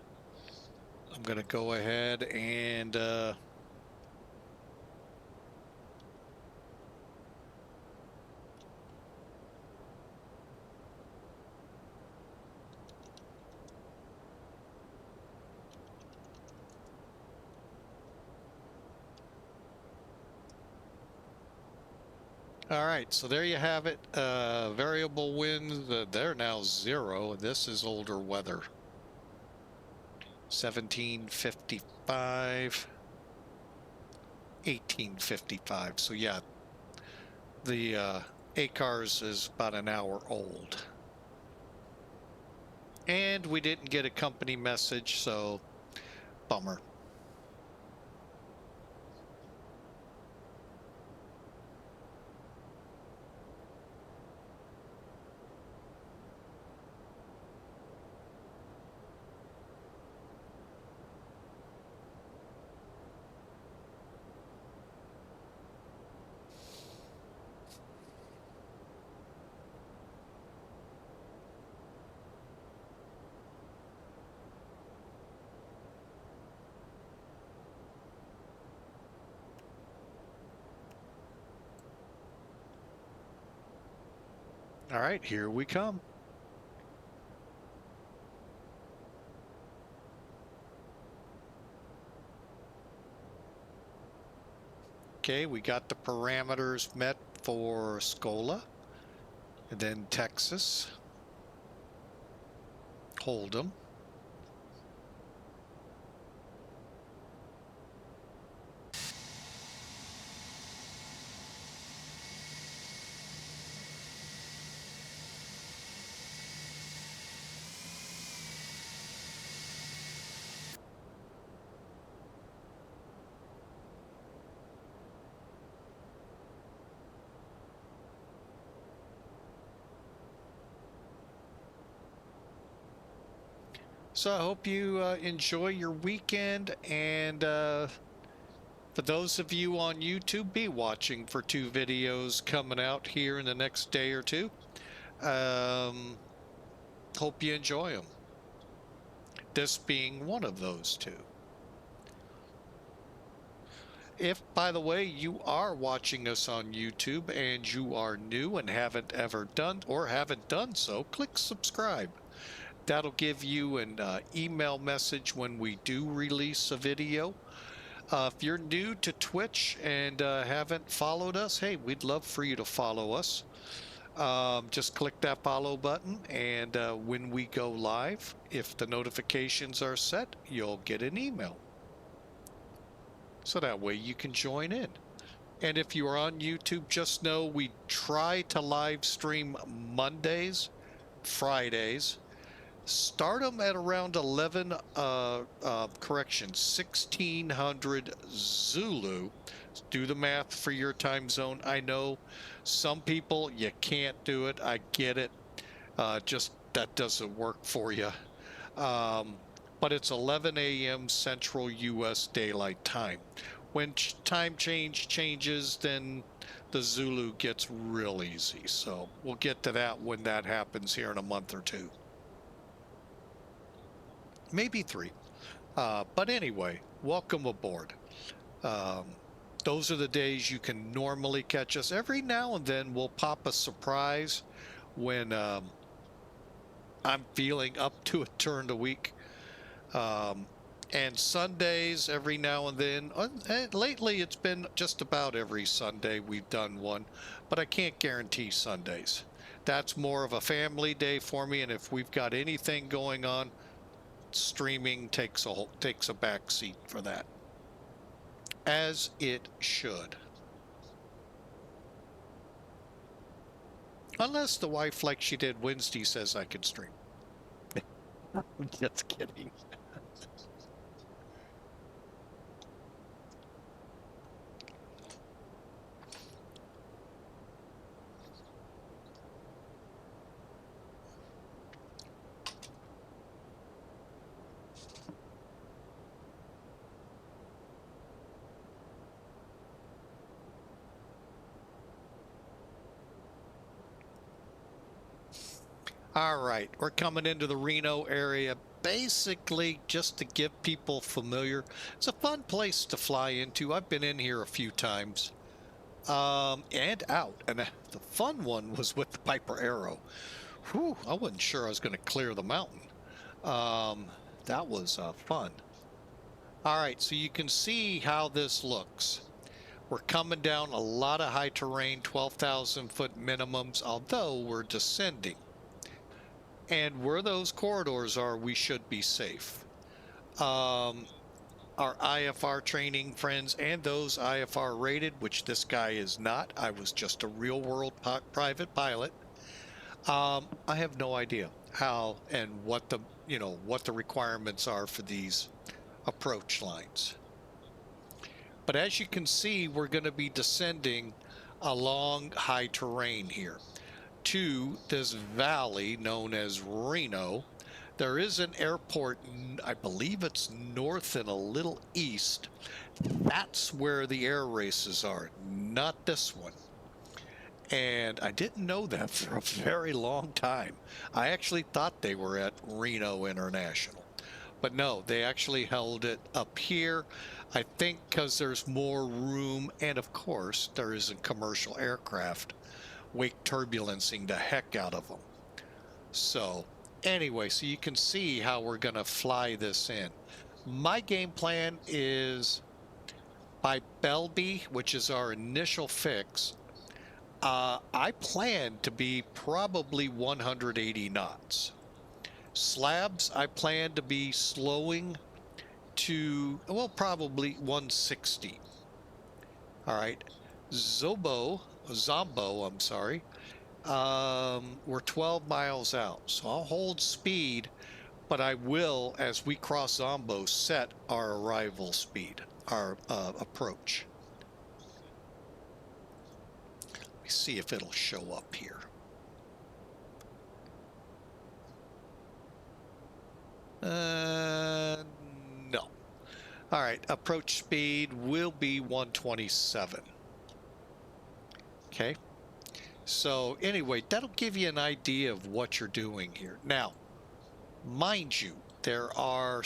I'm going to go ahead and, all right, so there you have it. Variable winds, they're now 0. This is older weather. 1755, 1855. So yeah, the ACARS is about an hour old. And we didn't get a company message, so bummer. All right, here we come. Okay, we got the parameters met for Scola, and then Texas, Hold'em. So I hope you enjoy your weekend, and for those of you on YouTube, be watching for 2 videos coming out here in the next day or two. Hope you enjoy them. This being one of those 2. If, by the way, you are watching us on YouTube and you are new and haven't ever done or haven't done so, click subscribe. That'll give you an email message when we do release a video. If you're new to Twitch and haven't followed us, hey, we'd love for you to follow us. Just click that follow button, and when we go live, if the notifications are set, you'll get an email. So that way you can join in. And if you are on YouTube, just know we try to live stream Mondays, Fridays. Start them at around 1600 Zulu. Do the math for your time zone. I know some people, you can't do it. I get it. Just that doesn't work for you. But it's 11 a.m. Central U.S. Daylight Time. When time changes, then the Zulu gets real easy. So we'll get to that when that happens here in a month or 2. Maybe 3. But anyway, welcome aboard. Those are the days you can normally catch us. Every now and then we'll pop a surprise when I'm feeling up to a turn a week. And Sundays every now and then. Lately it's been just about every Sunday we've done one, but I can't guarantee Sundays. That's more of a family day for me, and if we've got anything going on, streaming takes a back seat for that, as it should, unless the wife, like she did Wednesday, says I can stream. Just kidding. All right, we're coming into the Reno area, basically just to get people familiar. It's a fun place to fly into. I've been in here a few times and out, and the fun one was with the Piper Arrow. Whew, I wasn't sure I was going to clear the mountain. That was fun. All right, so you can see how this looks. We're coming down a lot of high terrain, 12,000 foot minimums, although we're descending. And where those corridors are, we should be safe. Our IFR training friends and those IFR rated, which this guy is not. I was just a real world private pilot. I have no idea how and what the requirements are for these approach lines. But as you can see, we're going to be descending along high terrain here to this valley known as Reno. There is an airport, I believe it's north and a little east. That's where the air races are, not this one. And I didn't know that for a very long time. I actually thought they were at Reno International. But no, they actually held it up here. I think because there's more room, and of course there isn't commercial aircraft wake turbulencing the heck out of them. So anyway, so you can see how we're going to fly this in. My game plan is by Belby, which is our initial fix. I plan to be probably 180 knots. Slabs, I plan to be slowing to, well, probably 160. All right. Zombo, I'm sorry. We're 12 miles out, so I'll hold speed, but I will, as we cross Zombo, set our arrival speed, our approach. Let me see if it'll show up here. No. All right, approach speed will be 127. Okay. So anyway, that'll give you an idea of what you're doing here. Now, mind you, there are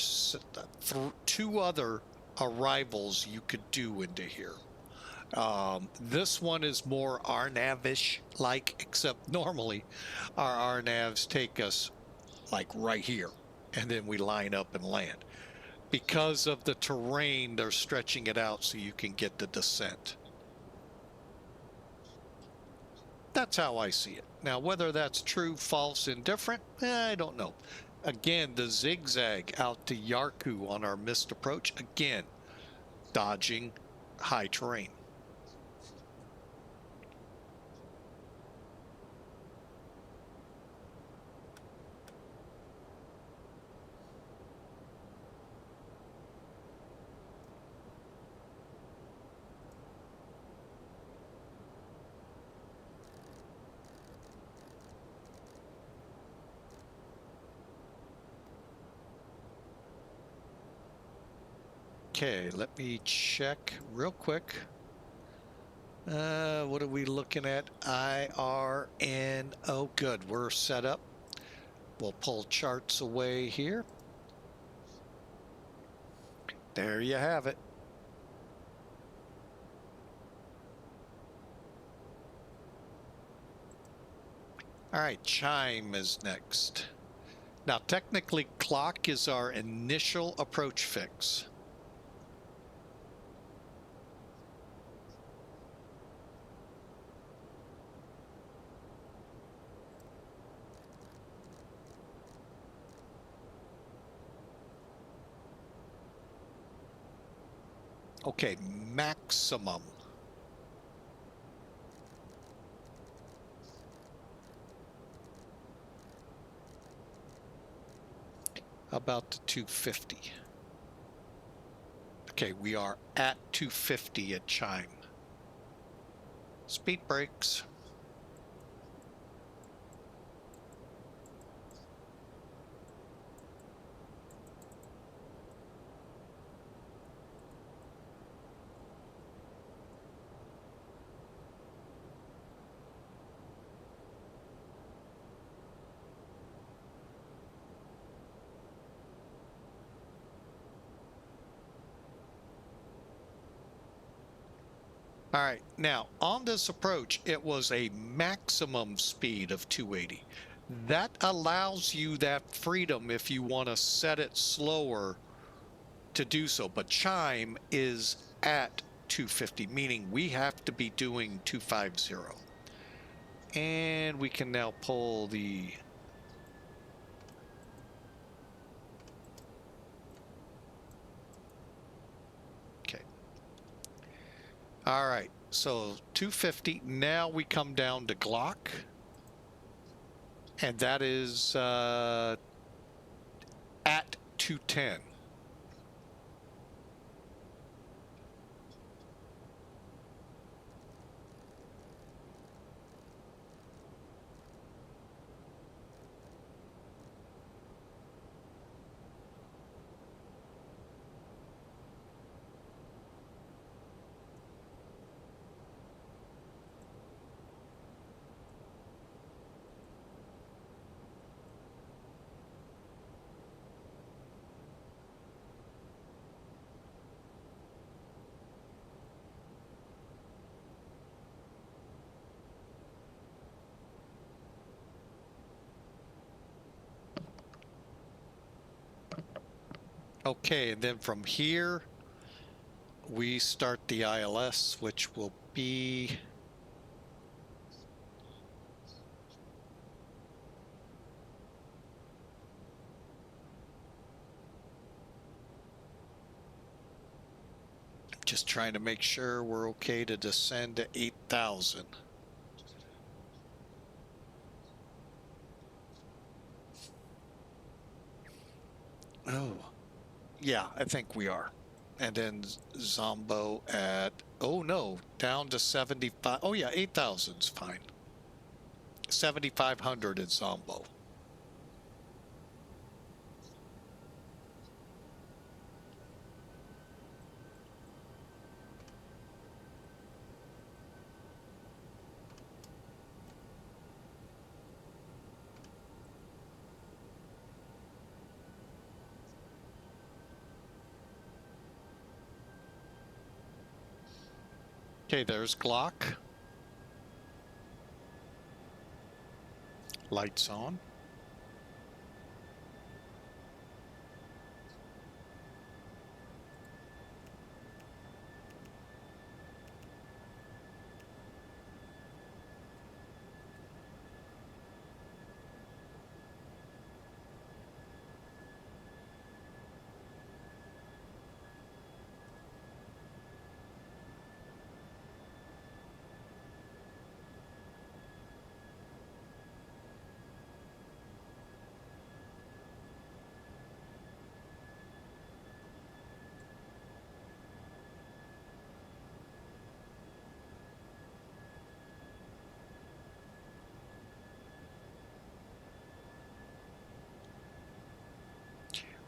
two other arrivals you could do into here. This one is more RNAV-ish like, except normally our RNAVs take us like right here, and then we line up and land. Because of the terrain, they're stretching it out so you can get the descent. That's how I see it. Now, whether that's true, false, indifferent, I don't know. Again, the zigzag out to Yarku on our missed approach, again, dodging high terrain. Okay, let me check real quick. What are we looking at? IRN. Oh, good. We're set up. We'll pull charts away here. There you have it. All right, chime is next. Now, technically, clock is our initial approach fix. Okay, maximum. How about the 250? Okay, we are at 250 at chime. Speed brakes. All right, now on this approach, it was a maximum speed of 280. That allows you that freedom if you want to set it slower to do so. But chime is at 250, meaning we have to be doing 250. And we can now pull the... Okay. All right, so 250. Now we come down to Glock. And that is at 210. Okay, and then from here, we start the ILS, which will be just trying to make sure we're okay to descend to 8,000. Oh, yeah, I think we are. And then Zombo at, oh no, down to 75. Oh yeah, 8,000's fine. 7,500 at Zombo. Okay, there's Glock. Lights on.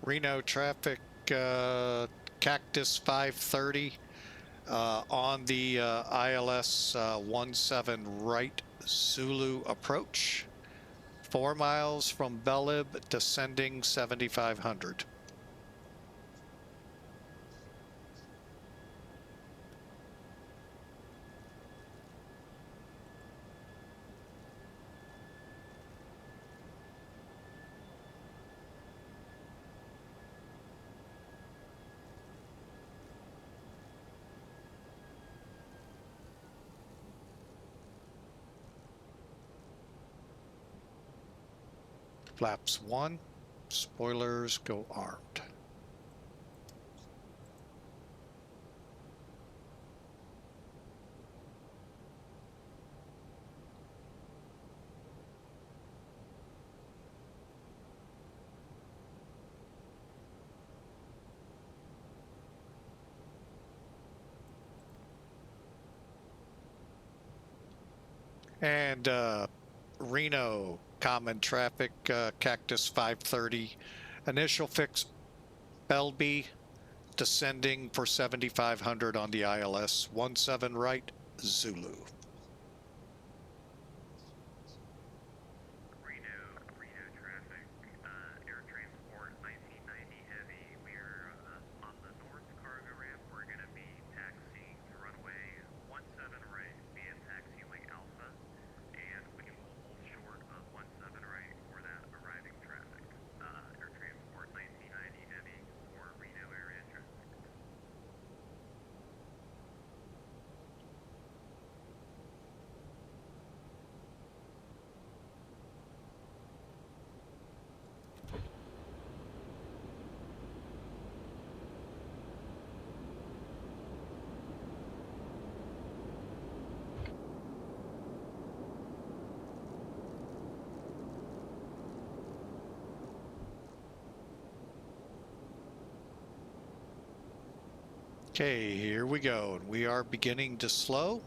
Reno traffic, Cactus 530 on the ILS 17 right Zulu approach. 4 miles from Belib, descending 7,500. Flaps 1, spoilers go armed. And Reno common traffic, Cactus 530, initial fix Belby, descending for 7,500 on the ILS 17 right Zulu. Reno traffic, air transport 1990 heavy. We're on the north cargo ramp. We're going to be taxiing to runway 17 right via taxiway Alpha, and we will hold short of 17 right for that arriving traffic. Air transport 1990 heavy for Reno area traffic. Okay, here we go. And we are beginning to slow.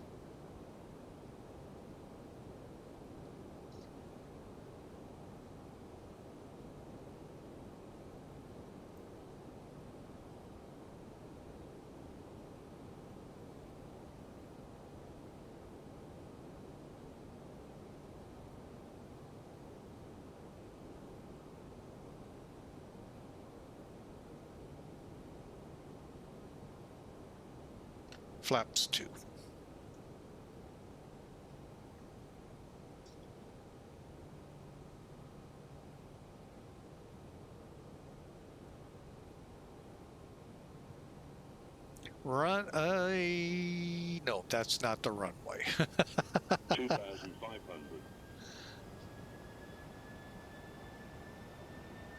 Flaps 2. Run, no, that's not the runway. 2,500.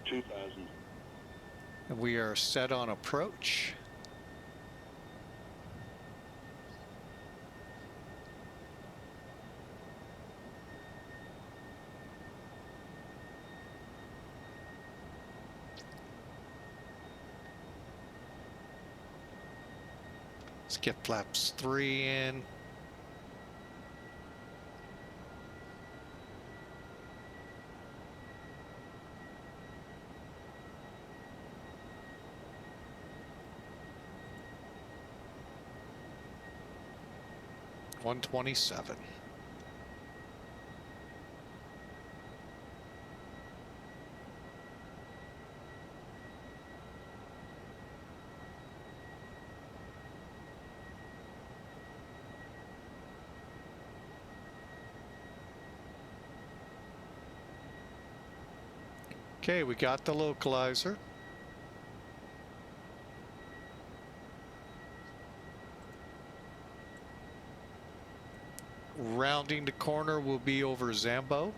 2,000. We are set on approach. Let's get flaps 3 in. $127. Okay, we got the localizer. Rounding the corner will be over Zambo.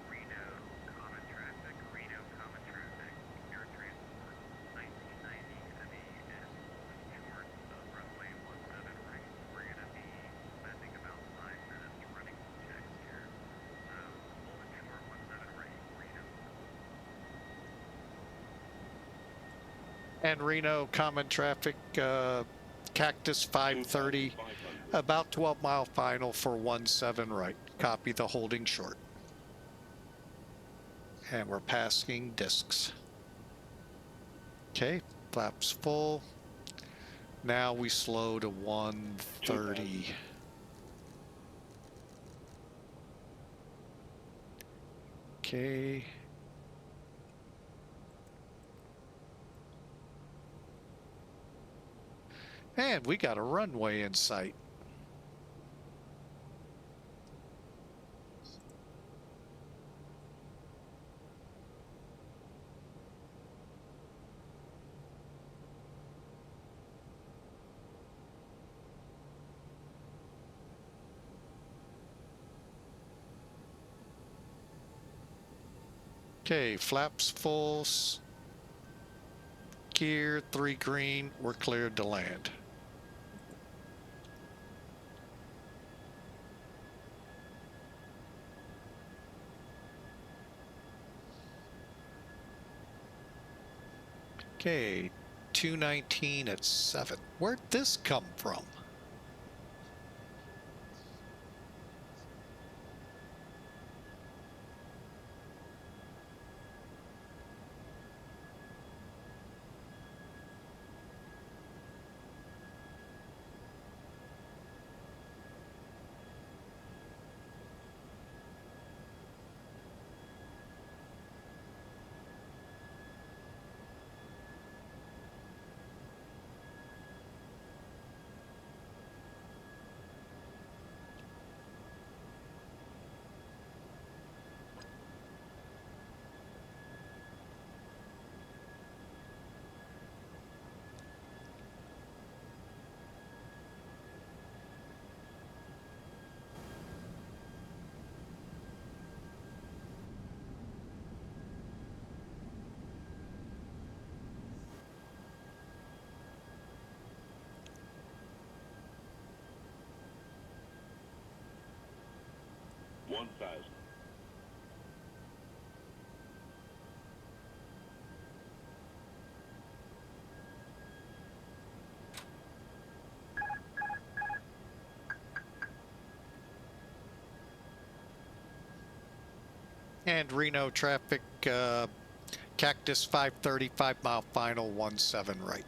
Reno, common traffic, Reno, common traffic, air transport, 1990 heavy is holding short of runway 17 right. We're going to be spending about 5 minutes running some checks here. So, holding short 17 right, Reno. And Reno, common traffic, Cactus 530, 2,500. about 12-mile final for 17 right. Copy the holding short. And we're passing discs. Okay, flaps full. Now we slow to 130. Okay. And we got a runway in sight. Okay, flaps full. Gear 3 green. We're cleared to land. Okay, 219 at 7. Where'd this come from? One thousand. And Reno traffic, Cactus 530, 5-mile final, 17 right.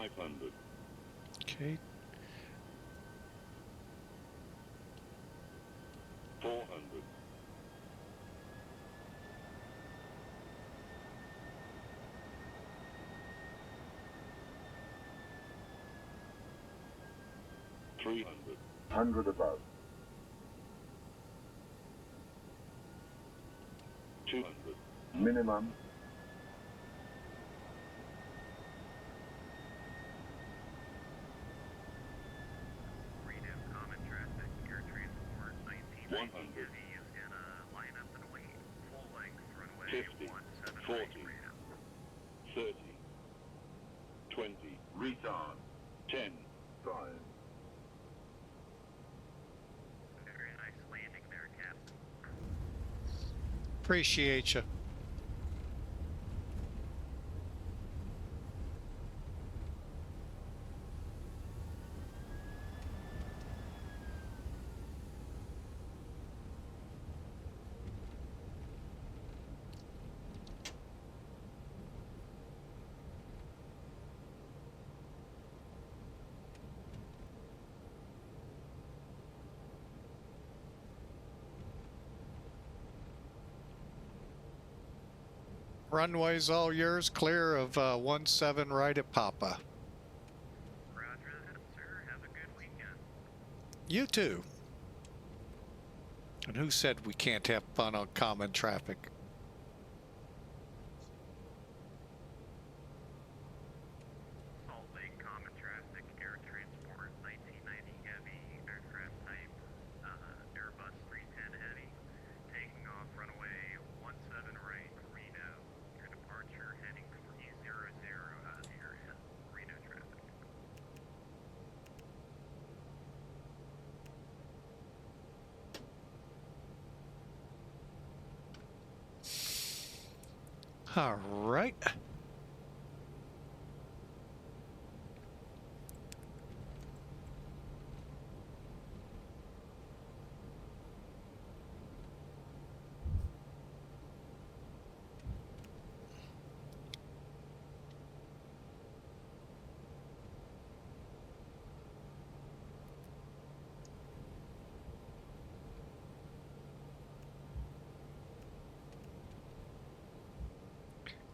500. Okay. 400. 300. 100 above. 200. Minimum. Reno, common traffic, air transport 1990 100. heavy is gonna line up and wait. Full length runway 50, 17 40. right, Reno. 30. 20. Retard. 10. 5. Very nice landing there, Captain. Appreciate you. Runway's all yours, clear of 17 right at Papa. Roger that, sir. Have a good weekend. You too. And who said we can't have fun on common traffic? Salt Lake common traffic, air transport 1990 heavy, aircraft type Airbus 310 heavy, taking off runway 17 right, Reno. Your departure heading 300 out of the area. Reno traffic. All right.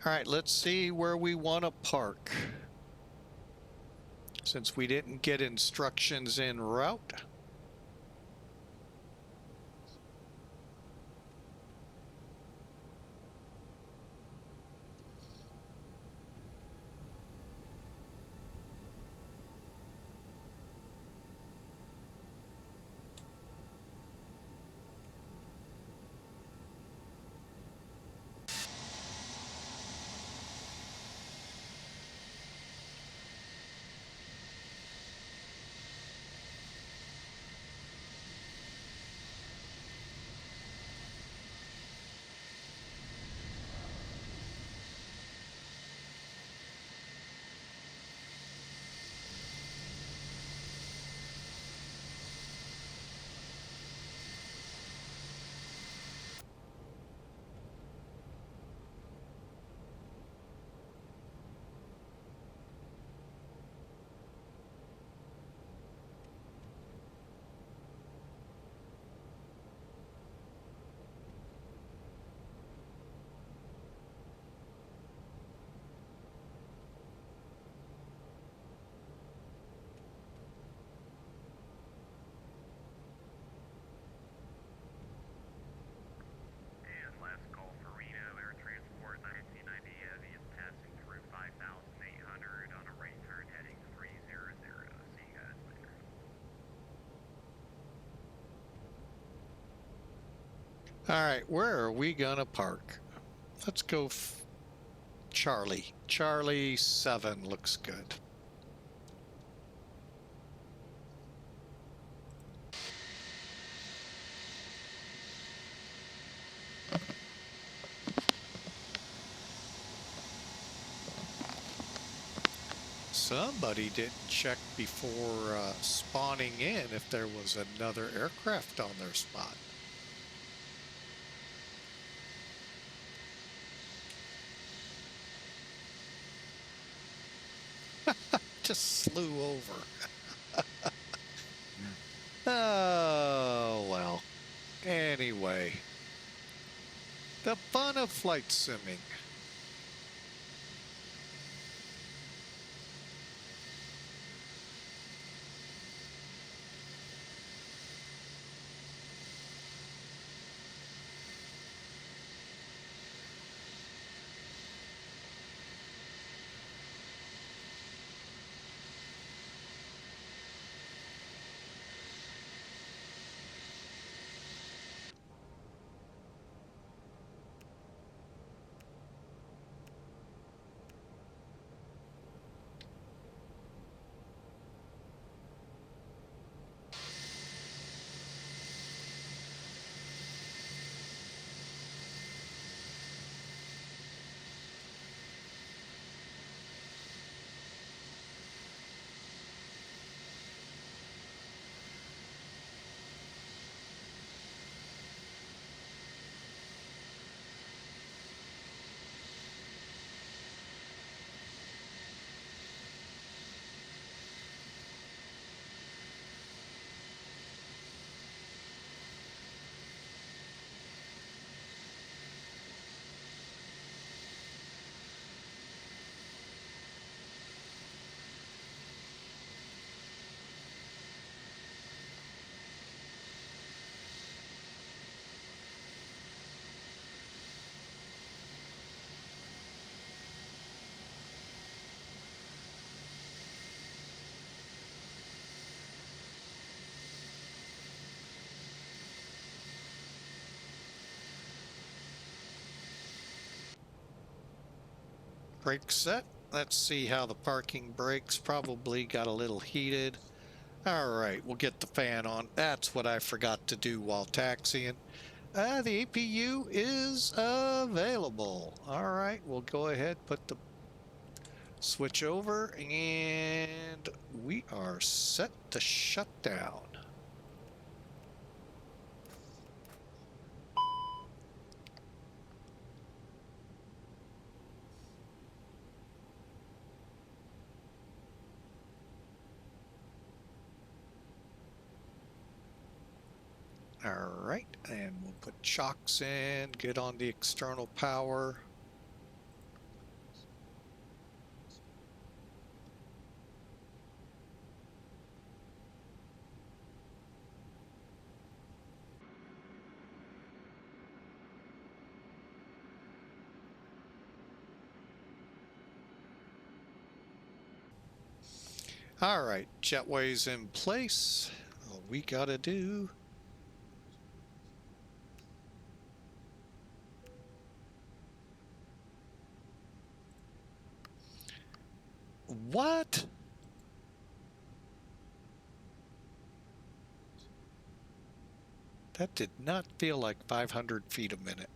All right, let's see where we want to park. Since we didn't get instructions en route. And last call for Reno, air transport 1990 heavy is passing through 5,800 on a right turn heading 300. See you guys later. All right, where are we gonna park? Let's go Charlie. Charlie 7 looks good. Somebody didn't check before spawning in if there was another aircraft on their spot. just flew over. Oh, well. Anyway, the fun of flight simming. Brake set. Let's see how the parking brakes probably got a little heated. All right, we'll get the fan on. That's what I forgot to do while taxiing. The APU is available. All right, we'll go ahead, put the switch over, and we are set to shut down. All right, and we'll put chocks in, get on the external power. All right, jetway's in place. All we gotta do what? That did not feel like 500 feet a minute.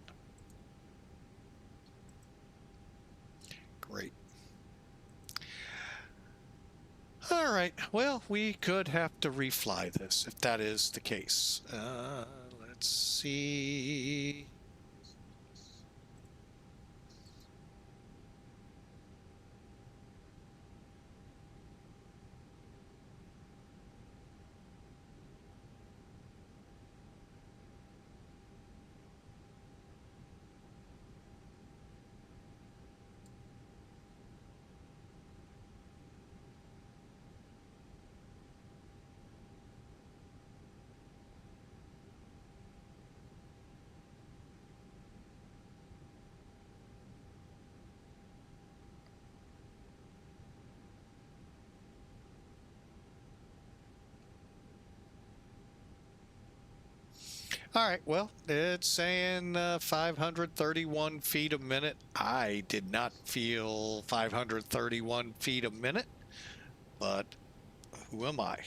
Great. All right, well, we could have to refly this if that is the case. Let's see. All right, well, it's saying 531 feet a minute. I did not feel 531 feet a minute, but who am I?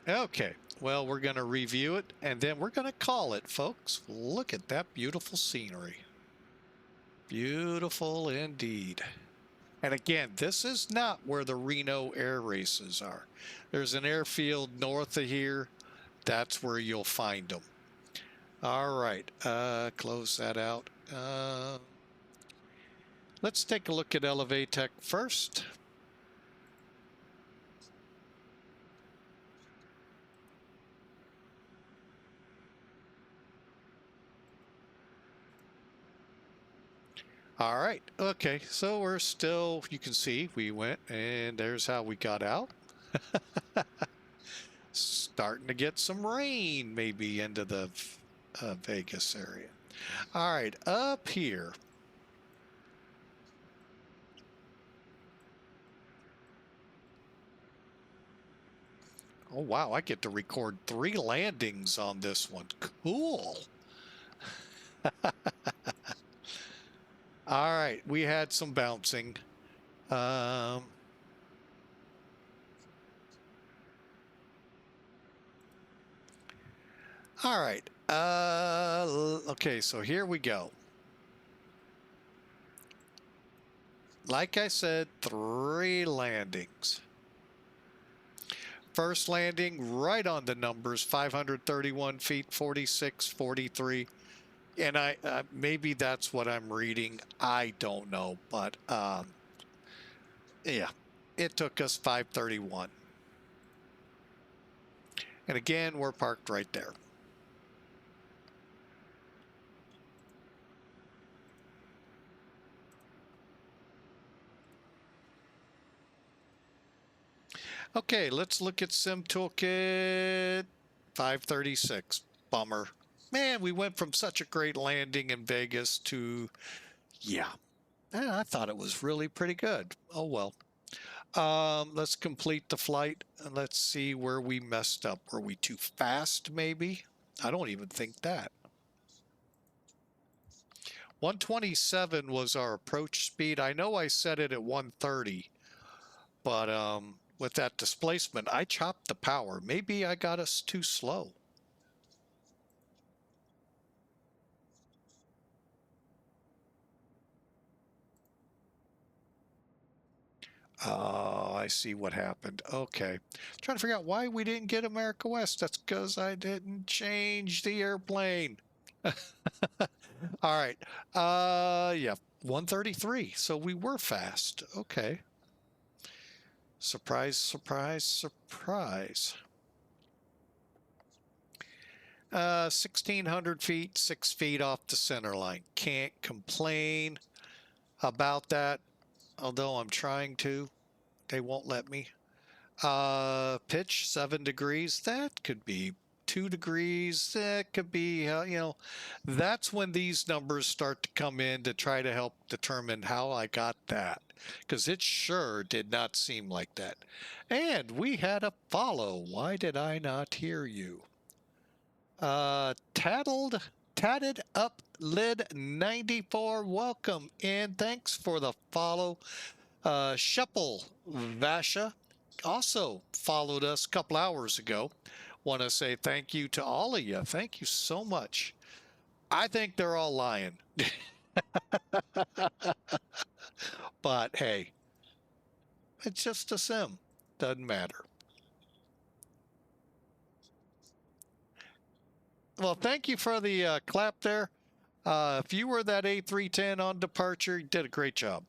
Okay, well, we're going to review it, and then we're going to call it, folks. Look at that beautiful scenery. Beautiful indeed. And again, this is not where the Reno air races are. There's an airfield north of here. That's where you'll find them. All right, close that out. Let's take a look at Elevatech first. All right, okay, so we're still, you can see we went, and there's how we got out. Starting to get some rain maybe into the Vegas area. All right, up here. Oh, wow, I get to record 3 landings on this one. Cool. All right, we had some bouncing. All right. Okay, so here we go. Like I said, 3 landings. First landing right on the numbers, 531 feet, 46, 43. And maybe that's what I'm reading. I don't know, but yeah, it took us 531. And again, we're parked right there. Okay, let's look at Sim Toolkit 536. Bummer. Man, we went from such a great landing in Vegas to, yeah, I thought it was really pretty good. Oh, well. Let's complete the flight and let's see where we messed up. Were we too fast, maybe? I don't even think that. 127 was our approach speed. I know I set it at 130, but with that displacement, I chopped the power. Maybe I got us too slow. Oh, I see what happened. Okay. Trying to figure out why we didn't get America West. That's because I didn't change the airplane. All right. Yeah, 133. So we were fast. Okay. Surprise, surprise, surprise. 1,600 feet, 6 feet off the center line. Can't complain about that, although I'm trying to. They won't let me. Pitch 7 degrees. That could be 2 degrees. That could be, that's when these numbers start to come in to try to help determine how I got that. Because it sure did not seem like that. And we had a follow. Why did I not hear you? Tatted up lid 94. Welcome and thanks for the follow. Sheppel Vasha also followed us a couple hours ago. Want to say thank you to all of you. Thank you so much. I think they're all lying. But hey, it's just a sim. Doesn't matter. Well, thank you for the clap there. If you were that A310 on departure, you did a great job.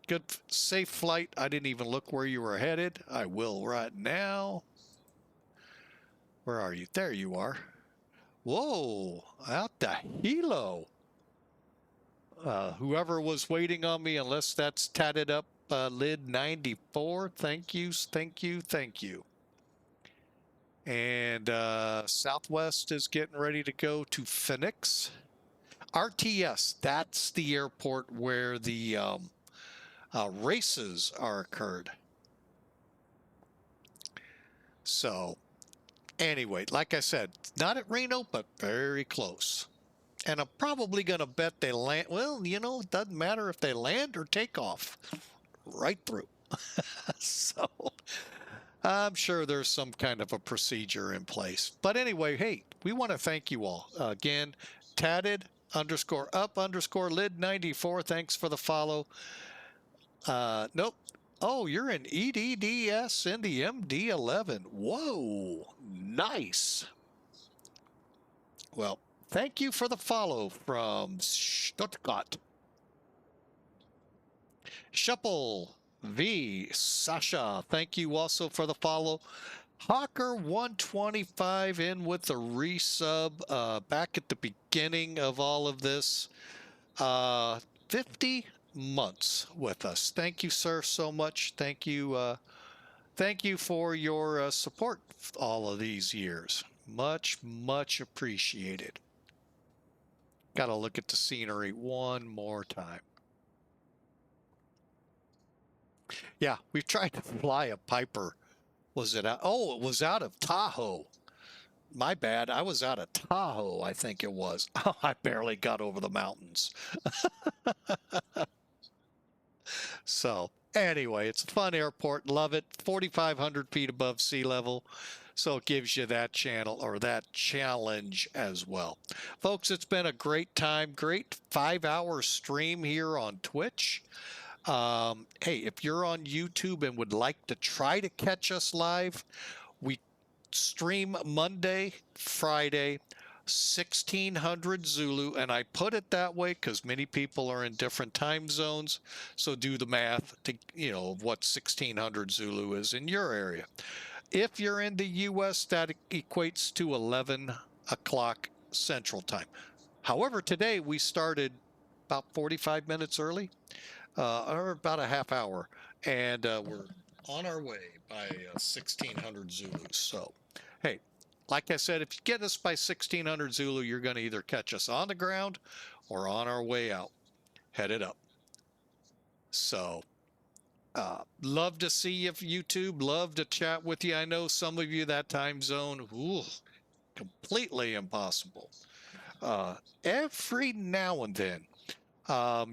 Good, safe flight. I didn't even look where you were headed. I will right now. Where are you? There you are. Whoa, out the helo. Whoever was waiting on me, unless that's tatted up lid 94, thank you, thank you, thank you. And Southwest is getting ready to go to Phoenix. RTS, that's the airport where the races are occurred. So anyway, like I said, not at Reno, but very close. And I'm probably going to bet they land. Well, it doesn't matter if they land or take off. Right through. So I'm sure there's some kind of a procedure in place. But anyway, hey, we want to thank you all. Again, tatted_up_lid 94. Thanks for the follow. Nope. Oh, you're in EDDS in the MD-11. Whoa, nice. Well, thank you for the follow from Stuttgart. Shuple V. Sasha, thank you also for the follow. Hawker 125 in with the resub back at the beginning of all of this. 50 months with us. Thank you, sir, so much. Thank you. Thank you for your support all of these years. Much, much appreciated. Got to look at the scenery one more time. Yeah, we've tried to fly a Piper. Was it out? Oh, it was out of Tahoe. My bad. I was out of Tahoe, I think it was. Oh, I barely got over the mountains. So anyway, it's a fun airport. Love it. 4,500 feet above sea level. So it gives you that channel or that challenge as well. Folks, it's been a great time. Great 5-hour stream here on Twitch. Hey, if you're on YouTube and would like to try to catch us live, we stream Monday, Friday, 1600 Zulu, and I put it that way because many people are in different time zones. So do the math to, what 1600 Zulu is in your area. If you're in the U.S., that equates to 11 o'clock Central Time. However, today we started about 45 minutes early, or about a half hour, and we're on our way by 1600 Zulu. So, hey, like I said, if you get us by 1600 Zulu, you're going to either catch us on the ground or on our way out, headed up. So, love to see you, YouTube. Love to chat with you. I know some of you that time zone, completely impossible. Every now and then,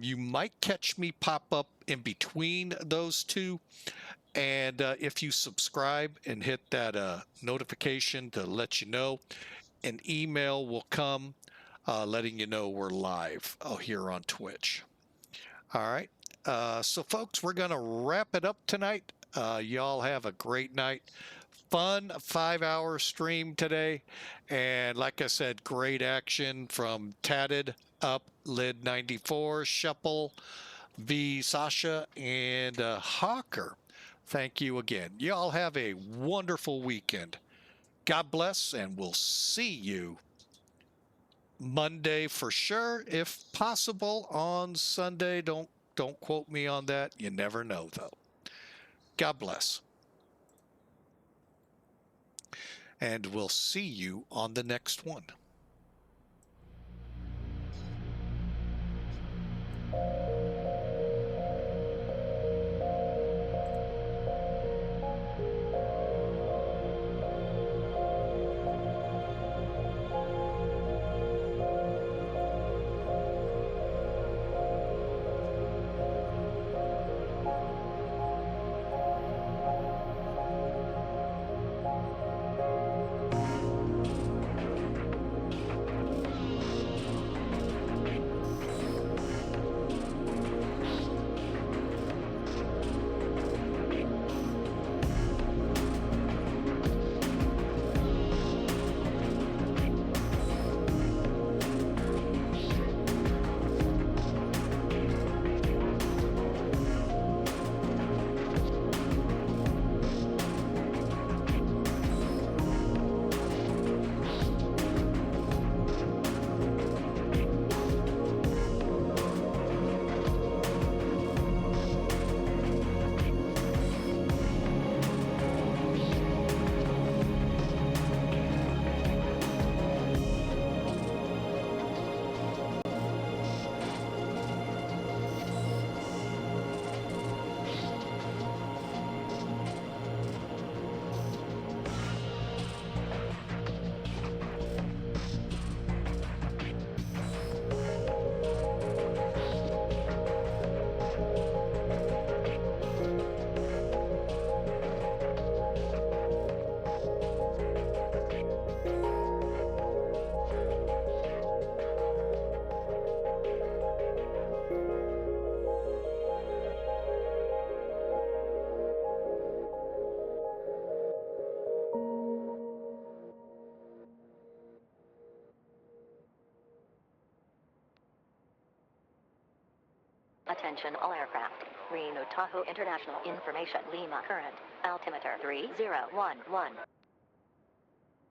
you might catch me pop up in between those two. And if you subscribe and hit that notification to let you know, an email will come letting you know we're live here on Twitch. All right. So, folks, we're going to wrap it up tonight. Y'all have a great night. Fun 5-hour stream today. And like I said, great action from Tatted Up, Lid 94, Shuple, V. Sasha, and Hawker. Thank you again. Y'all have a wonderful weekend. God bless, and we'll see you Monday for sure. If possible, on Sunday. Don't quote me on that. You never know, though. God bless. And we'll see you on the next one. Attention all aircraft. Reno Tahoe International Information Lima current. Altimeter 3011.